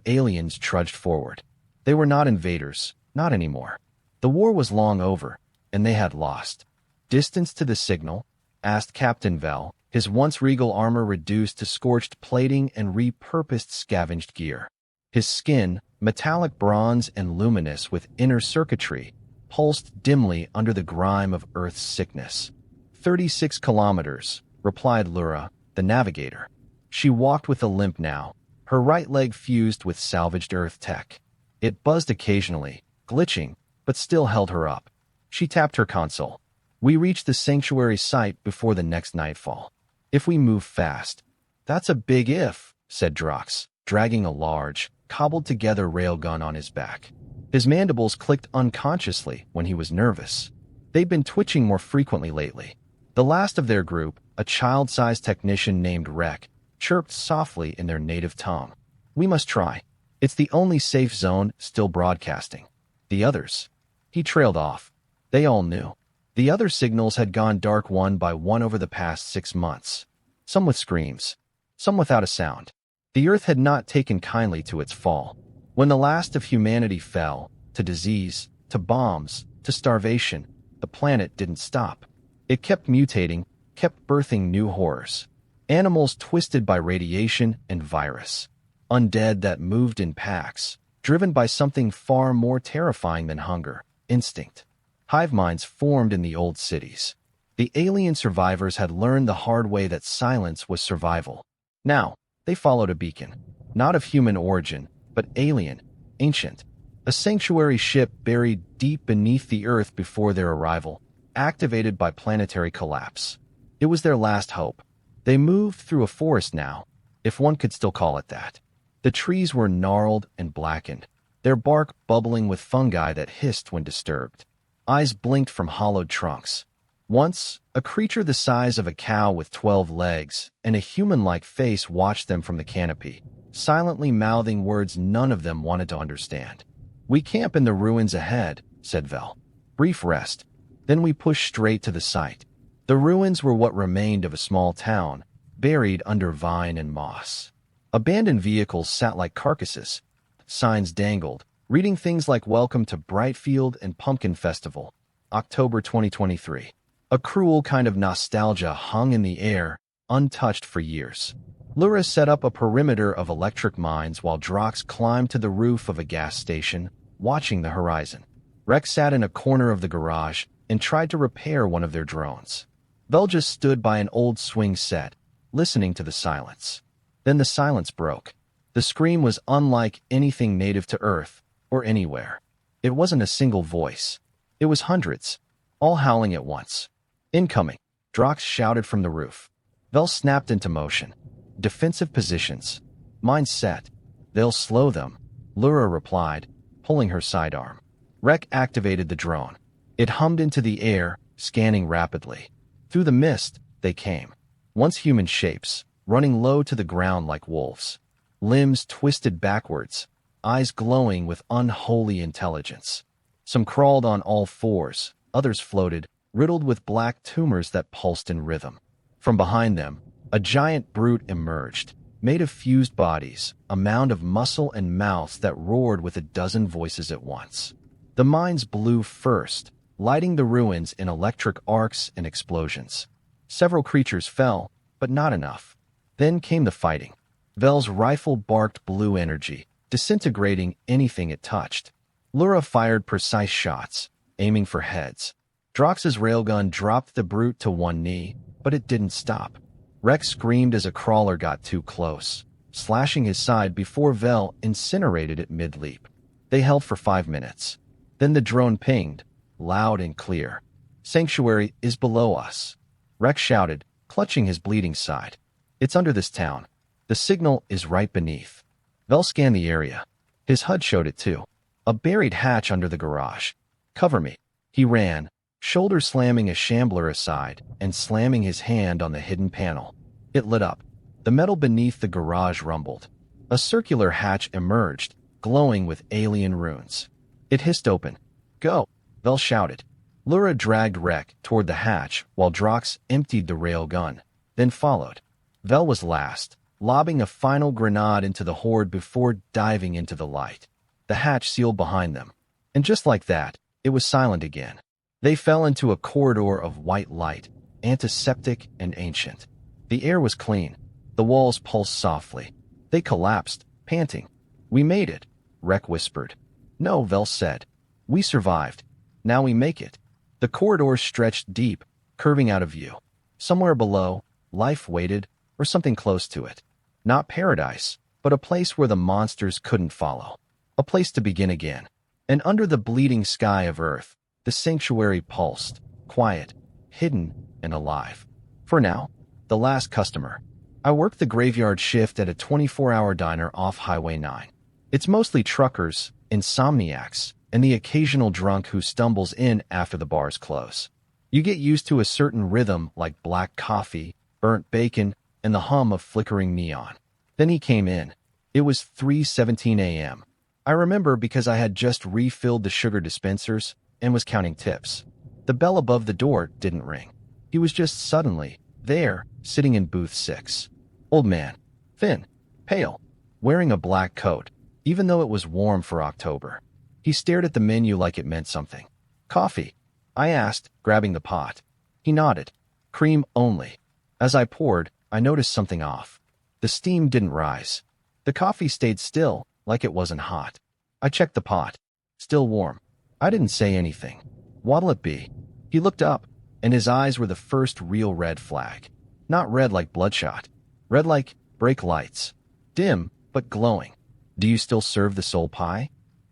aliens trudged forward. They were not invaders, not anymore. The war was long over, and they had lost. Distance to the signal, asked Captain Vel, his once regal armor reduced to scorched plating and repurposed scavenged gear. His skin, metallic bronze and luminous with inner circuitry, pulsed dimly under the grime of Earth's sickness. 36 kilometers, replied Lura, the navigator. She walked with a limp now, her right leg fused with salvaged Earth tech. It buzzed occasionally, glitching, but still held her up. She tapped her console. We reached the sanctuary site before the next nightfall. If we move fast. That's a big if, said Drox, dragging a large, cobbled-together railgun on his back. His mandibles clicked unconsciously when he was nervous. They'd been twitching more frequently lately. The last of their group, a child-sized technician named Rek, chirped softly in their native tongue. We must try. It's the only safe zone still broadcasting. The others. He trailed off. They all knew. The other signals had gone dark one by one over the past 6 months. Some with screams. Some without a sound. The Earth had not taken kindly to its fall. When the last of humanity fell, to disease, to bombs, to starvation, the planet didn't stop. It kept mutating, kept birthing new horrors. Animals twisted by radiation and virus. Undead that moved in packs, driven by something far more terrifying than hunger, instinct. Hive minds formed in the old cities. The alien survivors had learned the hard way that silence was survival. Now, they followed a beacon. Not of human origin, but alien, ancient. A sanctuary ship buried deep beneath the Earth before their arrival, activated by planetary collapse. It was their last hope. They moved through a forest now, if one could still call it that. The trees were gnarled and blackened, their bark bubbling with fungi that hissed when disturbed. Eyes blinked from hollowed trunks. Once, a creature the size of a cow with 12 legs and a human-like face watched them from the canopy, silently mouthing words none of them wanted to understand. "We camp in the ruins ahead," said Vel. "Brief rest. Then we push straight to the site." The ruins were what remained of a small town, buried under vine and moss. Abandoned vehicles sat like carcasses. Signs dangled, reading things like "Welcome to Brightfield and Pumpkin Festival, October 2023. A cruel kind of nostalgia hung in the air, untouched for years. Lura set up a perimeter of electric mines while Drox climbed to the roof of a gas station, watching the horizon. Rex sat in a corner of the garage and tried to repair one of their drones. Vel just stood by an old swing set, listening to the silence. Then the silence broke. The scream was unlike anything native to Earth or anywhere. It wasn't a single voice. It was hundreds, all howling at once. "Incoming!" Drox shouted from the roof. Vel snapped into motion. "Defensive positions. Mine set. They'll slow them," Lura replied, pulling her sidearm. Rek activated the drone. It hummed into the air, scanning rapidly. Through the mist, they came. Once human shapes, running low to the ground like wolves. Limbs twisted backwards, eyes glowing with unholy intelligence. Some crawled on all fours, others floated, riddled with black tumors that pulsed in rhythm. From behind them, a giant brute emerged, made of fused bodies, a mound of muscle and mouths that roared with a dozen voices at once. The mines blew first, lighting the ruins in electric arcs and explosions. Several creatures fell, but not enough. Then came the fighting. Vel's rifle barked blue energy, disintegrating anything it touched. Lura fired precise shots, aiming for heads. Drox's railgun dropped the brute to one knee, but it didn't stop. Rex screamed as a crawler got too close, slashing his side before Vel incinerated it mid-leap. They held for 5 minutes. Then the drone pinged, loud and clear. "Sanctuary is below us," Rex shouted, clutching his bleeding side. "It's under this town. The signal is right beneath." Vel scanned the area. His HUD showed it too. A buried hatch under the garage. "Cover me." He ran, shoulder slamming a shambler aside and slamming his hand on the hidden panel. It lit up. The metal beneath the garage rumbled. A circular hatch emerged, glowing with alien runes. It hissed open. "Go," Vel shouted. Lura dragged Rek toward the hatch while Drox emptied the rail gun, then followed. Vel was last, lobbing a final grenade into the horde before diving into the light. The hatch sealed behind them. And just like that, it was silent again. They fell into a corridor of white light, antiseptic and ancient. The air was clean. The walls pulsed softly. They collapsed, panting. "We made it," Rek whispered. "No," Vel said. "We survived. Now we make it." The corridor stretched deep, curving out of view. Somewhere below, life waited, or something close to it. Not paradise, but a place where the monsters couldn't follow. A place to begin again. And under the bleeding sky of Earth, the sanctuary pulsed, quiet, hidden, and alive. For now, the last customer. I work the graveyard shift at a 24-hour diner off Highway 9. It's mostly truckers, insomniacs, and the occasional drunk who stumbles in after the bars close. You get used to a certain rhythm like black coffee, burnt bacon, and the hum of flickering neon. Then he came in. It was 3:17 a.m. I remember because I had just refilled the sugar dispensers and was counting tips. The bell above the door didn't ring. He was just suddenly there, sitting in booth 6. Old man, thin, pale, wearing a black coat, even though it was warm for October. He stared at the menu like it meant something. "Coffee?" I asked, grabbing the pot. He nodded. "Cream only." As I poured, I noticed something off. The steam didn't rise. The coffee stayed still, like it wasn't hot. I checked the pot. Still warm. I didn't say anything. "What'll it be?" He looked up, and his eyes were the first real red flag. Not red like bloodshot. Red like brake lights. Dim, but glowing. Do you still serve the soul pie?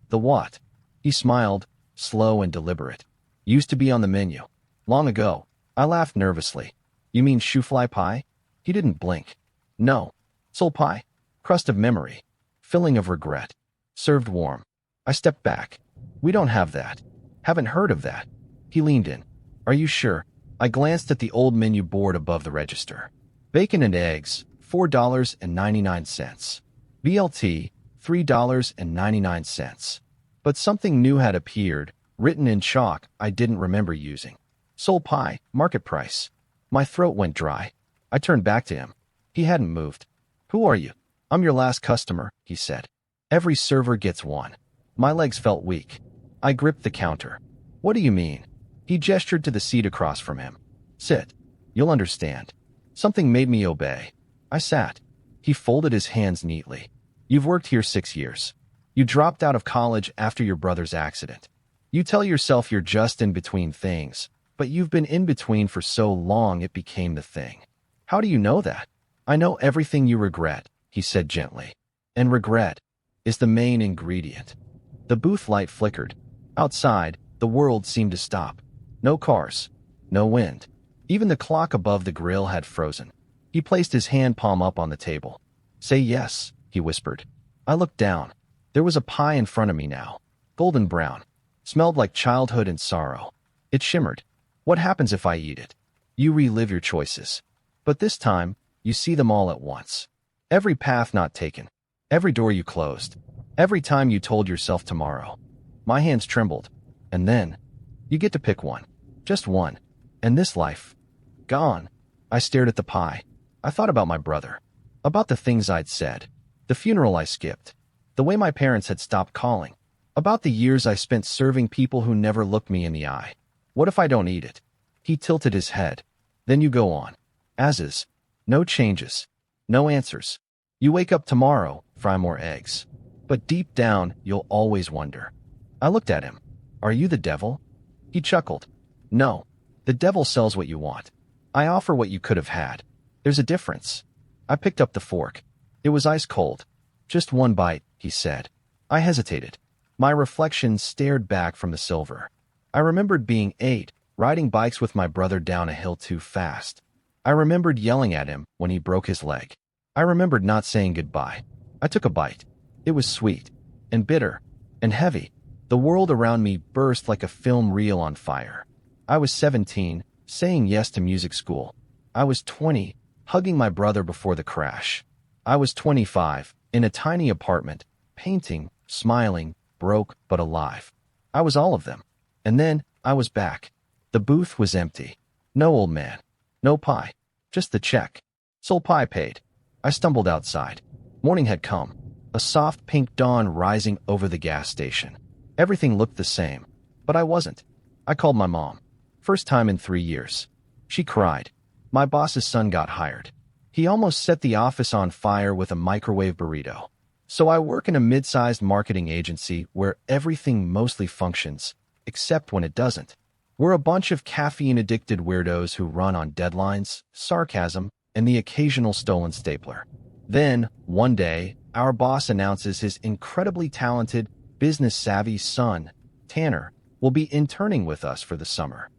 The what? He smiled, slow and deliberate. Used to be on the menu. Long ago. I laughed nervously. You mean shoofly pie? He didn't blink. No. Soul pie. Crust of memory. Filling of regret. Served warm. I stepped back. We don't have that. Haven't heard of that. He leaned in. Are you sure? I glanced at the old menu board above the register. Bacon and eggs, $4.99. BLT, $3.99. But something new had appeared, written in chalk I didn't remember using. Soul pie, market price. My throat went dry. I turned back to him. He hadn't moved. Who are you? I'm your last customer, he said. Every server gets one. My legs felt weak. I gripped the counter. What do you mean? He gestured to the seat across from him. Sit. You'll understand. Something made me obey. I sat. He folded his hands neatly. You've worked here 6 years. You dropped out of college after your brother's accident. You tell yourself you're just in between things, but you've been in between for so long it became the thing. How do you know that? I know everything you regret, he said gently. And regret is the main ingredient. The booth light flickered. Outside, the world seemed to stop. No cars. No wind. Even the clock above the grill had frozen. He placed his hand palm up on the table. Say yes, he whispered. I looked down. There was a pie in front of me now. Golden brown. Smelled like childhood and sorrow. It shimmered. What happens if I eat it? You relive your choices. But this time, you see them all at once. Every path not taken. Every door you closed. Every time you told yourself tomorrow. My hands trembled. And then, you get to pick one. Just one. And this life. Gone. I stared at the pie. I thought about my brother. About the things I'd said. The funeral I skipped. The way my parents had stopped calling. About the years I spent serving people who never looked me in the eye. What if I don't eat it? He tilted his head. Then you go on. As is. No changes. No answers. You wake up tomorrow, fry more eggs. But deep down, you'll always wonder. I looked at him. Are you the devil? He chuckled. No. The devil sells what you want. I offer what you could have had. There's a difference. I picked up the fork. It was ice cold. Just one bite, he said. I hesitated. My reflection stared back from the silver. I remembered being 8, riding bikes with my brother down a hill too fast. I remembered yelling at him when he broke his leg. I remembered not saying goodbye. I took a bite. It was sweet, and bitter, and heavy. The world around me burst like a film reel on fire. I was 17, saying yes to music school. I was 20, hugging my brother before the crash. I was 25, in a tiny apartment, painting, smiling, broke but alive. I was all of them. And then, I was back. The booth was empty. No old man. No pie. Just the check. Soul pie paid. I stumbled outside. Morning had come. A soft pink dawn rising over the gas station. Everything looked the same. But I wasn't. I called my mom. First time in 3 years. She cried. My boss's son got hired. He almost set the office on fire with a microwave burrito. So I work in a mid-sized marketing agency where everything mostly functions, except when it doesn't. We're a bunch of caffeine-addicted weirdos who run on deadlines, sarcasm, and the occasional stolen stapler. Then, one day, our boss announces his incredibly talented, business-savvy son, Tanner, will be interning with us for the summer.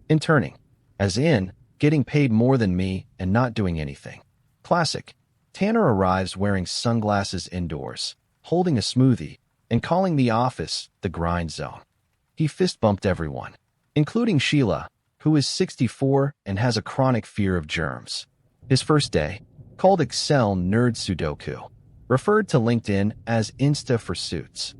Interning. As in, getting paid more than me and not doing anything. Classic. Tanner arrives wearing sunglasses indoors, holding a smoothie, and calling the office the grind zone. He fist-bumped everyone, including Sheila, who is 64 and has a chronic fear of germs. His first day, called Excel Nerd Sudoku, referred to LinkedIn as Insta for Suits,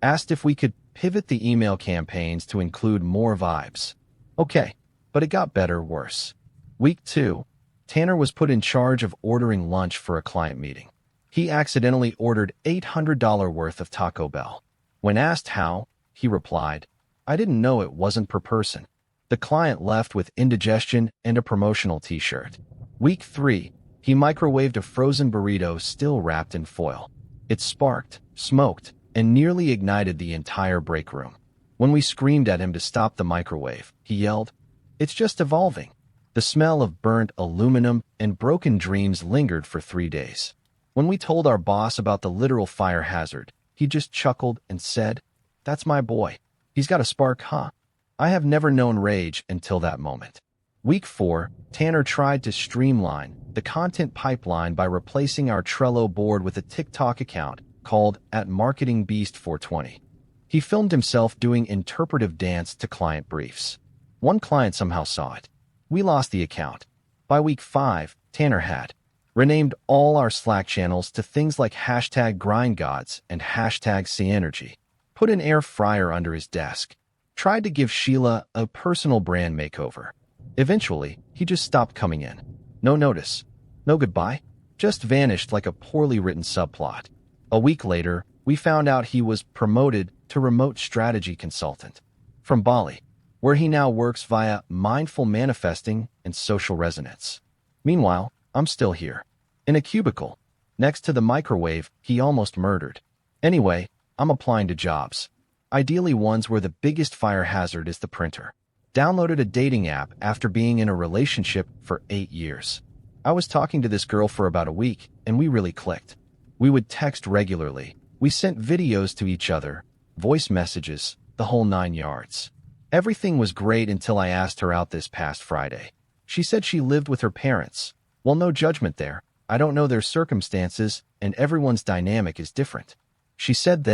asked if we could pivot the email campaigns to include more vibes. Okay, but it got better, worse. Week 2, Tanner was put in charge of ordering lunch for a client meeting. He accidentally ordered $800 worth of Taco Bell. When asked how, he replied, I didn't know it wasn't per person. The client left with indigestion and a promotional t-shirt. Week 3, he microwaved a frozen burrito still wrapped in foil. It sparked, smoked, and nearly ignited the entire break room. When we screamed at him to stop the microwave, he yelled, It's just evolving. The smell of burnt aluminum and broken dreams lingered for 3 days. When we told our boss about the literal fire hazard, he just chuckled and said, "That's my boy. He's got a spark, huh?" I have never known rage until that moment. Week 4, Tanner tried to streamline the content pipeline by replacing our Trello board with a TikTok account called @MarketingBeast420. He filmed himself doing interpretive dance to client briefs. One client somehow saw it. We lost the account. By week 5, Tanner had renamed all our Slack channels to things like #GrindGods and #CEnergy, put an air fryer under his desk, tried to give Sheila a personal brand makeover. Eventually, he just stopped coming in. No notice, no goodbye, just vanished like a poorly written subplot. A week later, we found out he was promoted to remote strategy consultant from Bali, where he now works via mindful manifesting and social resonance. Meanwhile, I'm still here, in a cubicle, next to the microwave he almost murdered. Anyway, I'm applying to jobs. Ideally ones where the biggest fire hazard is the printer. Downloaded a dating app after being in a relationship for 8 years. I was talking to this girl for about a week, and we really clicked. We would text regularly. We sent videos to each other, voice messages, the whole 9 yards. Everything was great until I asked her out this past Friday. She said she lived with her parents. Well, no judgment there. I don't know their circumstances, and everyone's dynamic is different. She said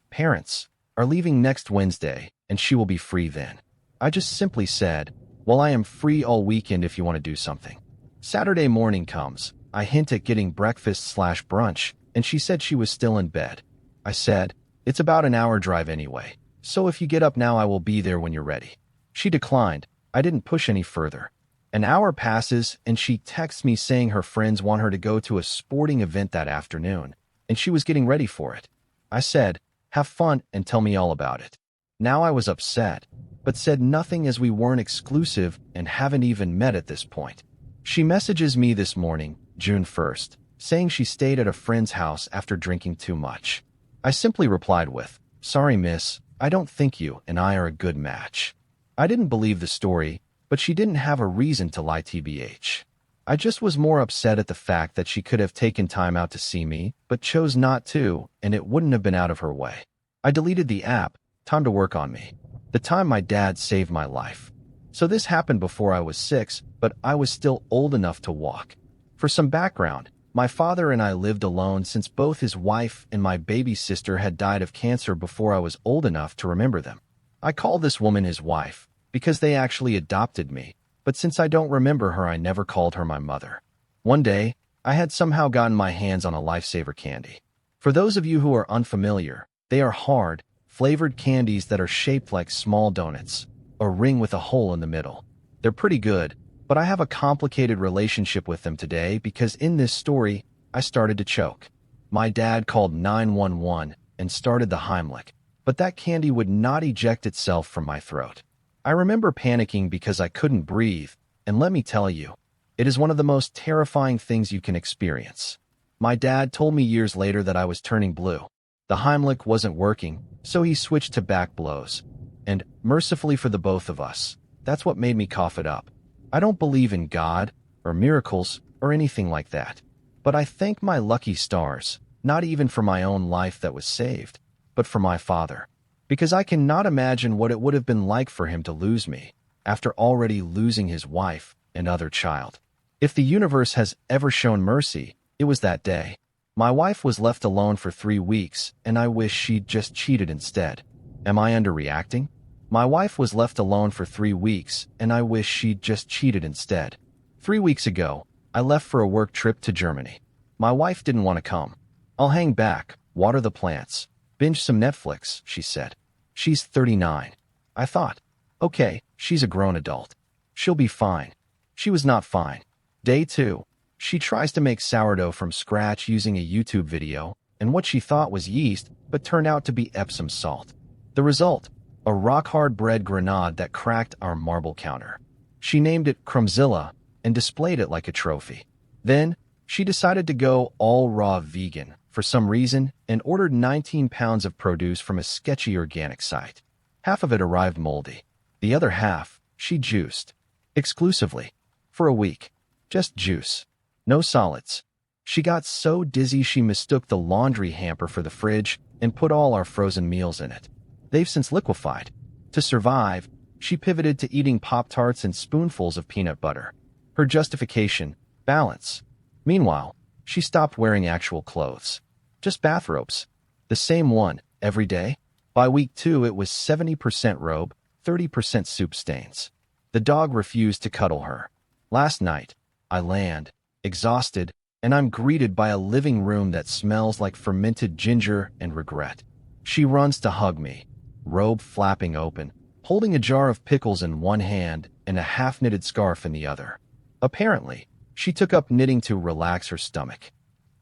parents, are leaving next Wednesday, and she will be free then. I just simply said, "Well, I am free all weekend if you want to do something." Saturday morning comes. I hint at getting breakfast/brunch, and she said she was still in bed. I said, "It's about an hour drive anyway, so if you get up now I will be there when you're ready." She declined. I didn't push any further. An hour passes, and she texts me saying her friends want her to go to a sporting event that afternoon, and she was getting ready for it. I said, "Have fun and tell me all about it." Now I was upset, but said nothing as we weren't exclusive and haven't even met at this point. She messages me this morning, June 1st, saying she stayed at a friend's house after drinking too much. I simply replied with, "Sorry, miss, I don't think you and I are a good match." I didn't believe the story, but she didn't have a reason to lie tbh. I just was more upset at the fact that she could have taken time out to see me, but chose not to, and it wouldn't have been out of her way. I deleted the app. Time to work on me. The time my dad saved my life. So this happened before I was 6, but I was still old enough to walk. For some background, my father and I lived alone since both his wife and my baby sister had died of cancer before I was old enough to remember them. I call this woman his wife, because they actually adopted me, but since I don't remember her, I never called her my mother. One day, I had somehow gotten my hands on a lifesaver candy. For those of you who are unfamiliar, they are hard, flavored candies that are shaped like small donuts, a ring with a hole in the middle. They're pretty good, but I have a complicated relationship with them today because in this story, I started to choke. My dad called 911 and started the Heimlich, but that candy would not eject itself from my throat. I remember panicking because I couldn't breathe, and let me tell you, it is one of the most terrifying things you can experience. My dad told me years later that I was turning blue. The Heimlich wasn't working, so he switched to back blows. And, mercifully for the both of us, that's what made me cough it up. I don't believe in God, or miracles, or anything like that. But I thank my lucky stars, not even for my own life that was saved, but for my father. Because I cannot imagine what it would have been like for him to lose me, after already losing his wife and other child. If the universe has ever shown mercy, it was that day. My wife was left alone for 3 weeks, and I wish she'd just cheated instead. Am I underreacting? My wife was left alone for 3 weeks, and I wish she'd just cheated instead. 3 weeks ago, I left for a work trip to Germany. My wife didn't want to come. "I'll hang back, water the plants, binge some Netflix," she said. She's 39. I thought, okay, she's a grown adult. She'll be fine. She was not fine. Day 2. She tries to make sourdough from scratch using a YouTube video, and what she thought was yeast, but turned out to be Epsom salt. The result? A rock-hard bread grenade that cracked our marble counter. She named it Crumbzilla and displayed it like a trophy. Then, she decided to go all raw vegan for some reason and ordered 19 pounds of produce from a sketchy organic site. Half of it arrived moldy. The other half, she juiced. Exclusively. For a week. Just juice. No solids. She got so dizzy she mistook the laundry hamper for the fridge and put all our frozen meals in it. They've since liquefied. To survive, she pivoted to eating Pop-Tarts and spoonfuls of peanut butter. Her justification: balance. Meanwhile, she stopped wearing actual clothes. Just bathrobes. The same one, every day. By week 2 it was 70% robe, 30% soup stains. The dog refused to cuddle her. Last night, I land, exhausted, and I'm greeted by a living room that smells like fermented ginger and regret. She runs to hug me, robe flapping open, holding a jar of pickles in one hand and a half-knitted scarf in the other. Apparently, she took up knitting to relax her stomach.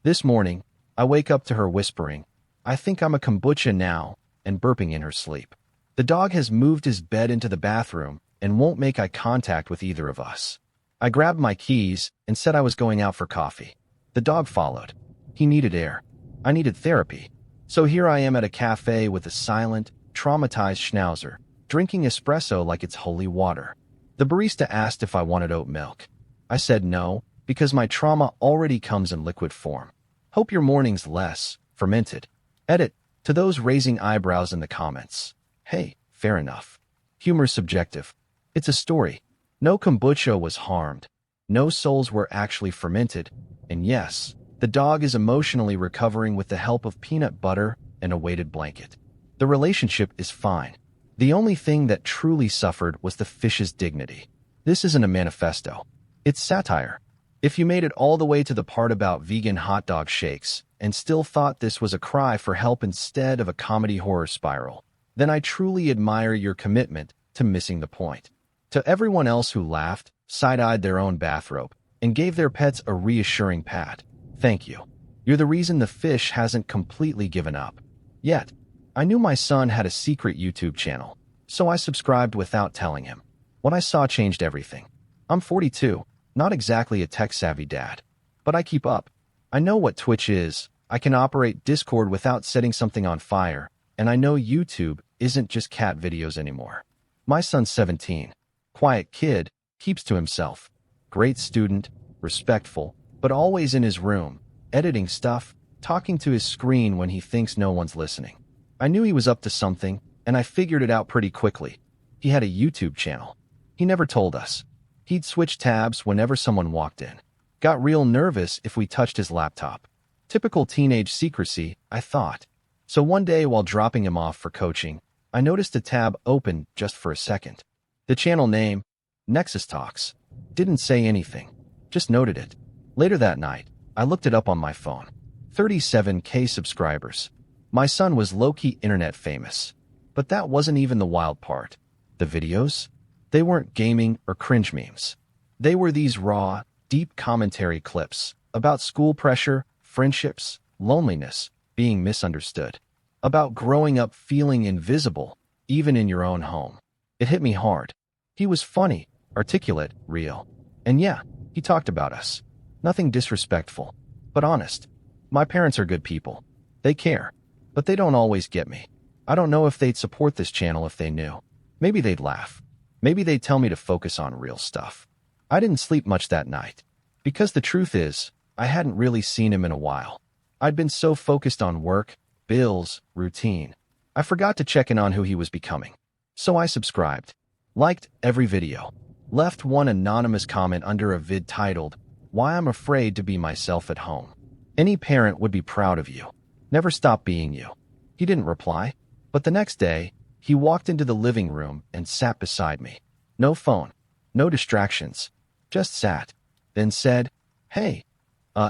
This morning, I wake up to her whispering, "I think I'm a kombucha now," and burping in her sleep. The dog has moved his bed into the bathroom and won't make eye contact with either of us. I grabbed my keys and said I was going out for coffee. The dog followed. He needed air. I needed therapy. So here I am at a cafe with a silent, traumatized schnauzer, drinking espresso like it's holy water. The barista asked if I wanted oat milk. I said no, because my trauma already comes in liquid form. Hope your morning's less fermented. Edit, to those raising eyebrows in the comments. Hey, fair enough. Humor's subjective. It's a story. No kombucha was harmed. No souls were actually fermented. And yes, the dog is emotionally recovering with the help of peanut butter and a weighted blanket. The relationship is fine. The only thing that truly suffered was the fish's dignity. This isn't a manifesto. It's satire. If you made it all the way to the part about vegan hot dog shakes and still thought this was a cry for help instead of a comedy horror spiral, then I truly admire your commitment to missing the point. To everyone else who laughed, side-eyed their own bathrobe, and gave their pets a reassuring pat, thank you. You're the reason the fish hasn't completely given up. Yet, I knew my son had a secret YouTube channel, so I subscribed without telling him. What I saw changed everything. I'm 42, not exactly a tech-savvy dad, but I keep up. I know what Twitch is, I can operate Discord without setting something on fire, and I know YouTube isn't just cat videos anymore. My son's 17. Quiet kid, keeps to himself. Great student, respectful, but always in his room, editing stuff, talking to his screen when he thinks no one's listening. I knew he was up to something, and I figured it out pretty quickly. He had a YouTube channel. He never told us. He'd switch tabs whenever someone walked in. Got real nervous if we touched his laptop. Typical teenage secrecy, I thought. So one day while dropping him off for coaching, I noticed a tab open just for a second. The channel name, Nexus Talks. Didn't say anything, just noted it. Later that night, I looked it up on my phone. 37K subscribers. My son was low-key internet famous. But that wasn't even the wild part. The videos? They weren't gaming or cringe memes. They were these raw, deep commentary clips about school pressure, friendships, loneliness, being misunderstood. About growing up feeling invisible, even in your own home. It hit me hard. He was funny, articulate, real. And yeah, he talked about us. Nothing disrespectful, but honest. My parents are good people. They care, but they don't always get me. I don't know if they'd support this channel if they knew. Maybe they'd laugh. Maybe they'd tell me to focus on real stuff. I didn't sleep much that night. Because the truth is, I hadn't really seen him in a while. I'd been so focused on work, bills, routine. I forgot to check in on who he was becoming. So I subscribed. Liked every video. Left one anonymous comment under a vid titled, "Why I'm Afraid to Be Myself at Home." Any parent would be proud of you. Never stop being you. He didn't reply, but the next day, he walked into the living room and sat beside me. No phone, no distractions, just sat. Then said, "Hey,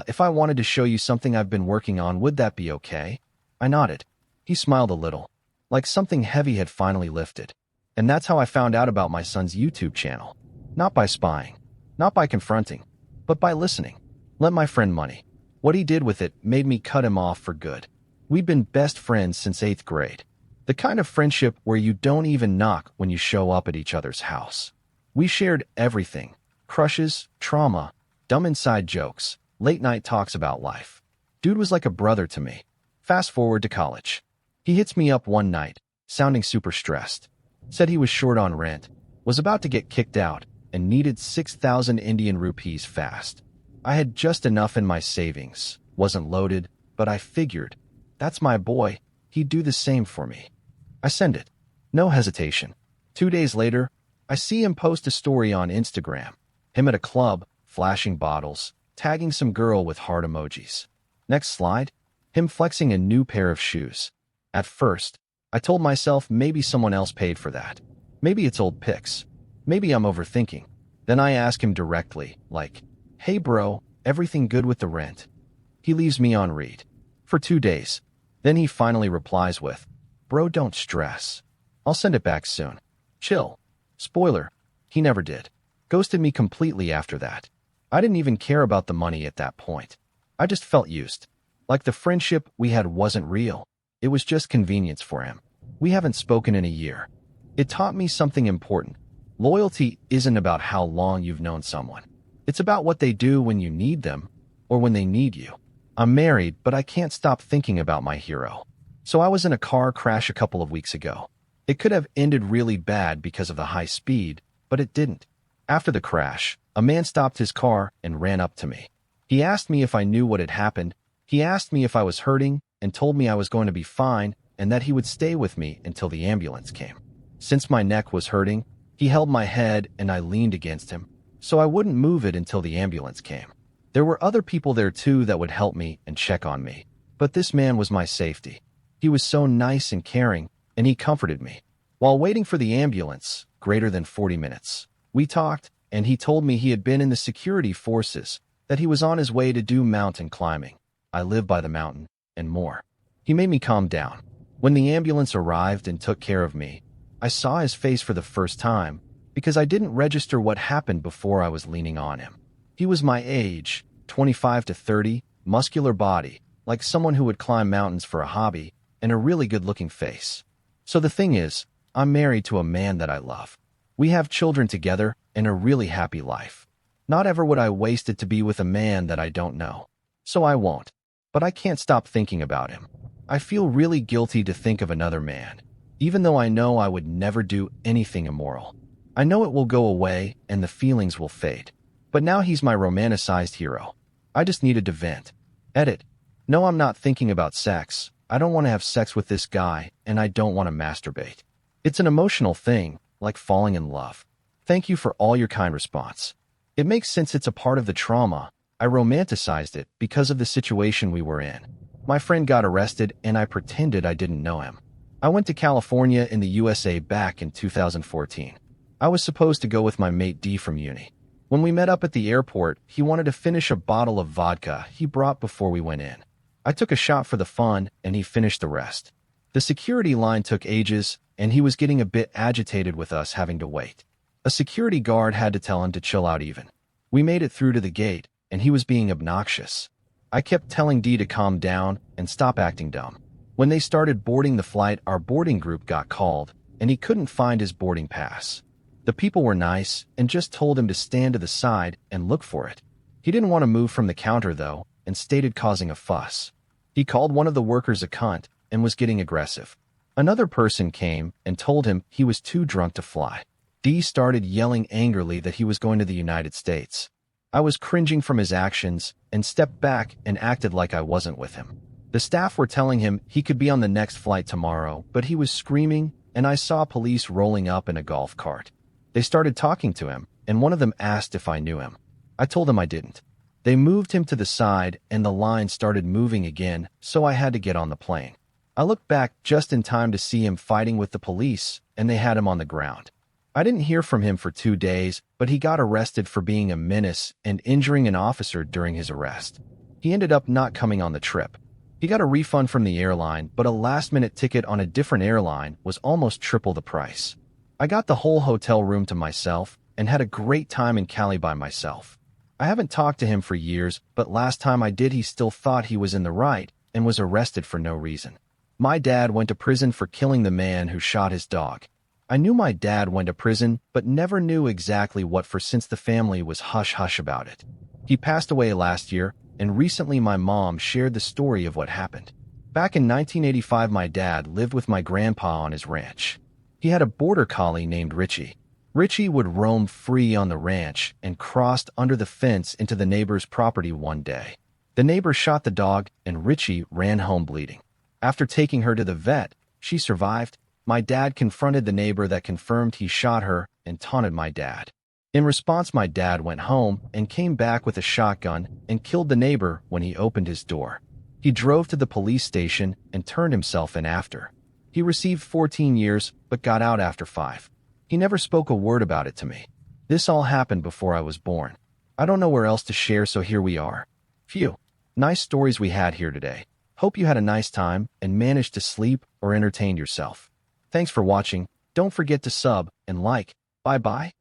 if I wanted to show you something I've been working on, would that be okay?" I nodded. He smiled a little, like something heavy had finally lifted. And that's how I found out about my son's YouTube channel. Not by spying, not by confronting, but by listening. Lent my friend money. What he did with it made me cut him off for good. We'd been best friends since 8th grade. The kind of friendship where you don't even knock when you show up at each other's house. We shared everything. Crushes, trauma, dumb inside jokes, late night talks about life. Dude was like a brother to me. Fast forward to college. He hits me up one night, sounding super stressed. Said he was short on rent, was about to get kicked out, and needed 6,000 Indian rupees fast. I had just enough in my savings, wasn't loaded, but I figured, that's my boy, he'd do the same for me. I send it. No hesitation. 2 days later, I see him post a story on Instagram. Him at a club, flashing bottles, tagging some girl with heart emojis. Next slide, him flexing a new pair of shoes. At first, I told myself maybe someone else paid for that. Maybe it's old pics. Maybe I'm overthinking. Then I ask him directly, like, hey bro, everything good with the rent? He leaves me on read. For 2 days. Then he finally replies with, bro, don't stress. I'll send it back soon. Chill. Spoiler, he never did. Ghosted me completely after that. I didn't even care about the money at that point. I just felt used. Like the friendship we had wasn't real. It was just convenience for him. We haven't spoken in a year. It taught me something important. Loyalty isn't about how long you've known someone. It's about what they do when you need them, or when they need you. I'm married, but I can't stop thinking about my hero. So I was in a car crash a couple of weeks ago. It could have ended really bad because of the high speed, but it didn't. After the crash, a man stopped his car and ran up to me. He asked me if I knew what had happened. He asked me if I was hurting and told me I was going to be fine and that he would stay with me until the ambulance came. Since my neck was hurting, he held my head and I leaned against him, so I wouldn't move it until the ambulance came. There were other people there too that would help me and check on me, but this man was my safety. He was so nice and caring, and he comforted me. While waiting for the ambulance, greater than 40 minutes, we talked, and he told me he had been in the security forces, that he was on his way to do mountain climbing. I live by the mountain, and more. He made me calm down. When the ambulance arrived and took care of me, I saw his face for the first time because I didn't register what happened before I was leaning on him. He was my age, 25 to 30, muscular body, like someone who would climb mountains for a hobby, and a really good-looking face. So the thing is, I'm married to a man that I love. We have children together and a really happy life. Not ever would I waste it to be with a man that I don't know. So I won't. But I can't stop thinking about him. I feel really guilty to think of another man, even though I know I would never do anything immoral. I know it will go away and the feelings will fade. But now he's my romanticized hero. I just needed to vent. Edit. No, I'm not thinking about sex. I don't want to have sex with this guy, and I don't want to masturbate. It's an emotional thing, like falling in love. Thank you for all your kind response. It makes sense, it's a part of the trauma. I romanticized it because of the situation we were in. My friend got arrested, and I pretended I didn't know him. I went to California in the USA back in 2014. I was supposed to go with my mate D from uni. When we met up at the airport, he wanted to finish a bottle of vodka he brought before we went in. I took a shot for the fun, and he finished the rest. The security line took ages, and he was getting a bit agitated with us having to wait. A security guard had to tell him to chill out even. We made it through to the gate, and he was being obnoxious. I kept telling D to calm down and stop acting dumb. When they started boarding the flight, our boarding group got called, and he couldn't find his boarding pass. The people were nice and just told him to stand to the side and look for it. He didn't want to move from the counter, though, and stated causing a fuss. He called one of the workers a cunt and was getting aggressive. Another person came and told him he was too drunk to fly. D started yelling angrily that he was going to the United States. I was cringing from his actions and stepped back and acted like I wasn't with him. The staff were telling him he could be on the next flight tomorrow, but he was screaming, and I saw police rolling up in a golf cart. They started talking to him, and one of them asked if I knew him. I told him I didn't. They moved him to the side, and the line started moving again, so I had to get on the plane. I looked back just in time to see him fighting with the police, and they had him on the ground. I didn't hear from him for 2 days, but he got arrested for being a menace and injuring an officer during his arrest. He ended up not coming on the trip. He got a refund from the airline, but a last-minute ticket on a different airline was almost triple the price. I got the whole hotel room to myself and had a great time in Cali by myself. I haven't talked to him for years, but last time I did he still thought he was in the right and was arrested for no reason. My dad went to prison for killing the man who shot his dog. I knew my dad went to prison, but never knew exactly what for since the family was hush-hush about it. He passed away last year, and recently my mom shared the story of what happened. Back in 1985, my dad lived with my grandpa on his ranch. He had a border collie named Richie. Richie would roam free on the ranch and crossed under the fence into the neighbor's property one day. The neighbor shot the dog and Richie ran home bleeding. After taking her to the vet, she survived. My dad confronted the neighbor that confirmed he shot her and taunted my dad. In response, my dad went home and came back with a shotgun and killed the neighbor when he opened his door. He drove to the police station and turned himself in after. He received 14 years but got out after 5. He never spoke a word about it to me. This all happened before I was born. I don't know where else to share, so here we are. Phew. Nice stories we had here today. Hope you had a nice time and managed to sleep or entertain yourself. Thanks for watching. Don't forget to sub and like. Bye-bye.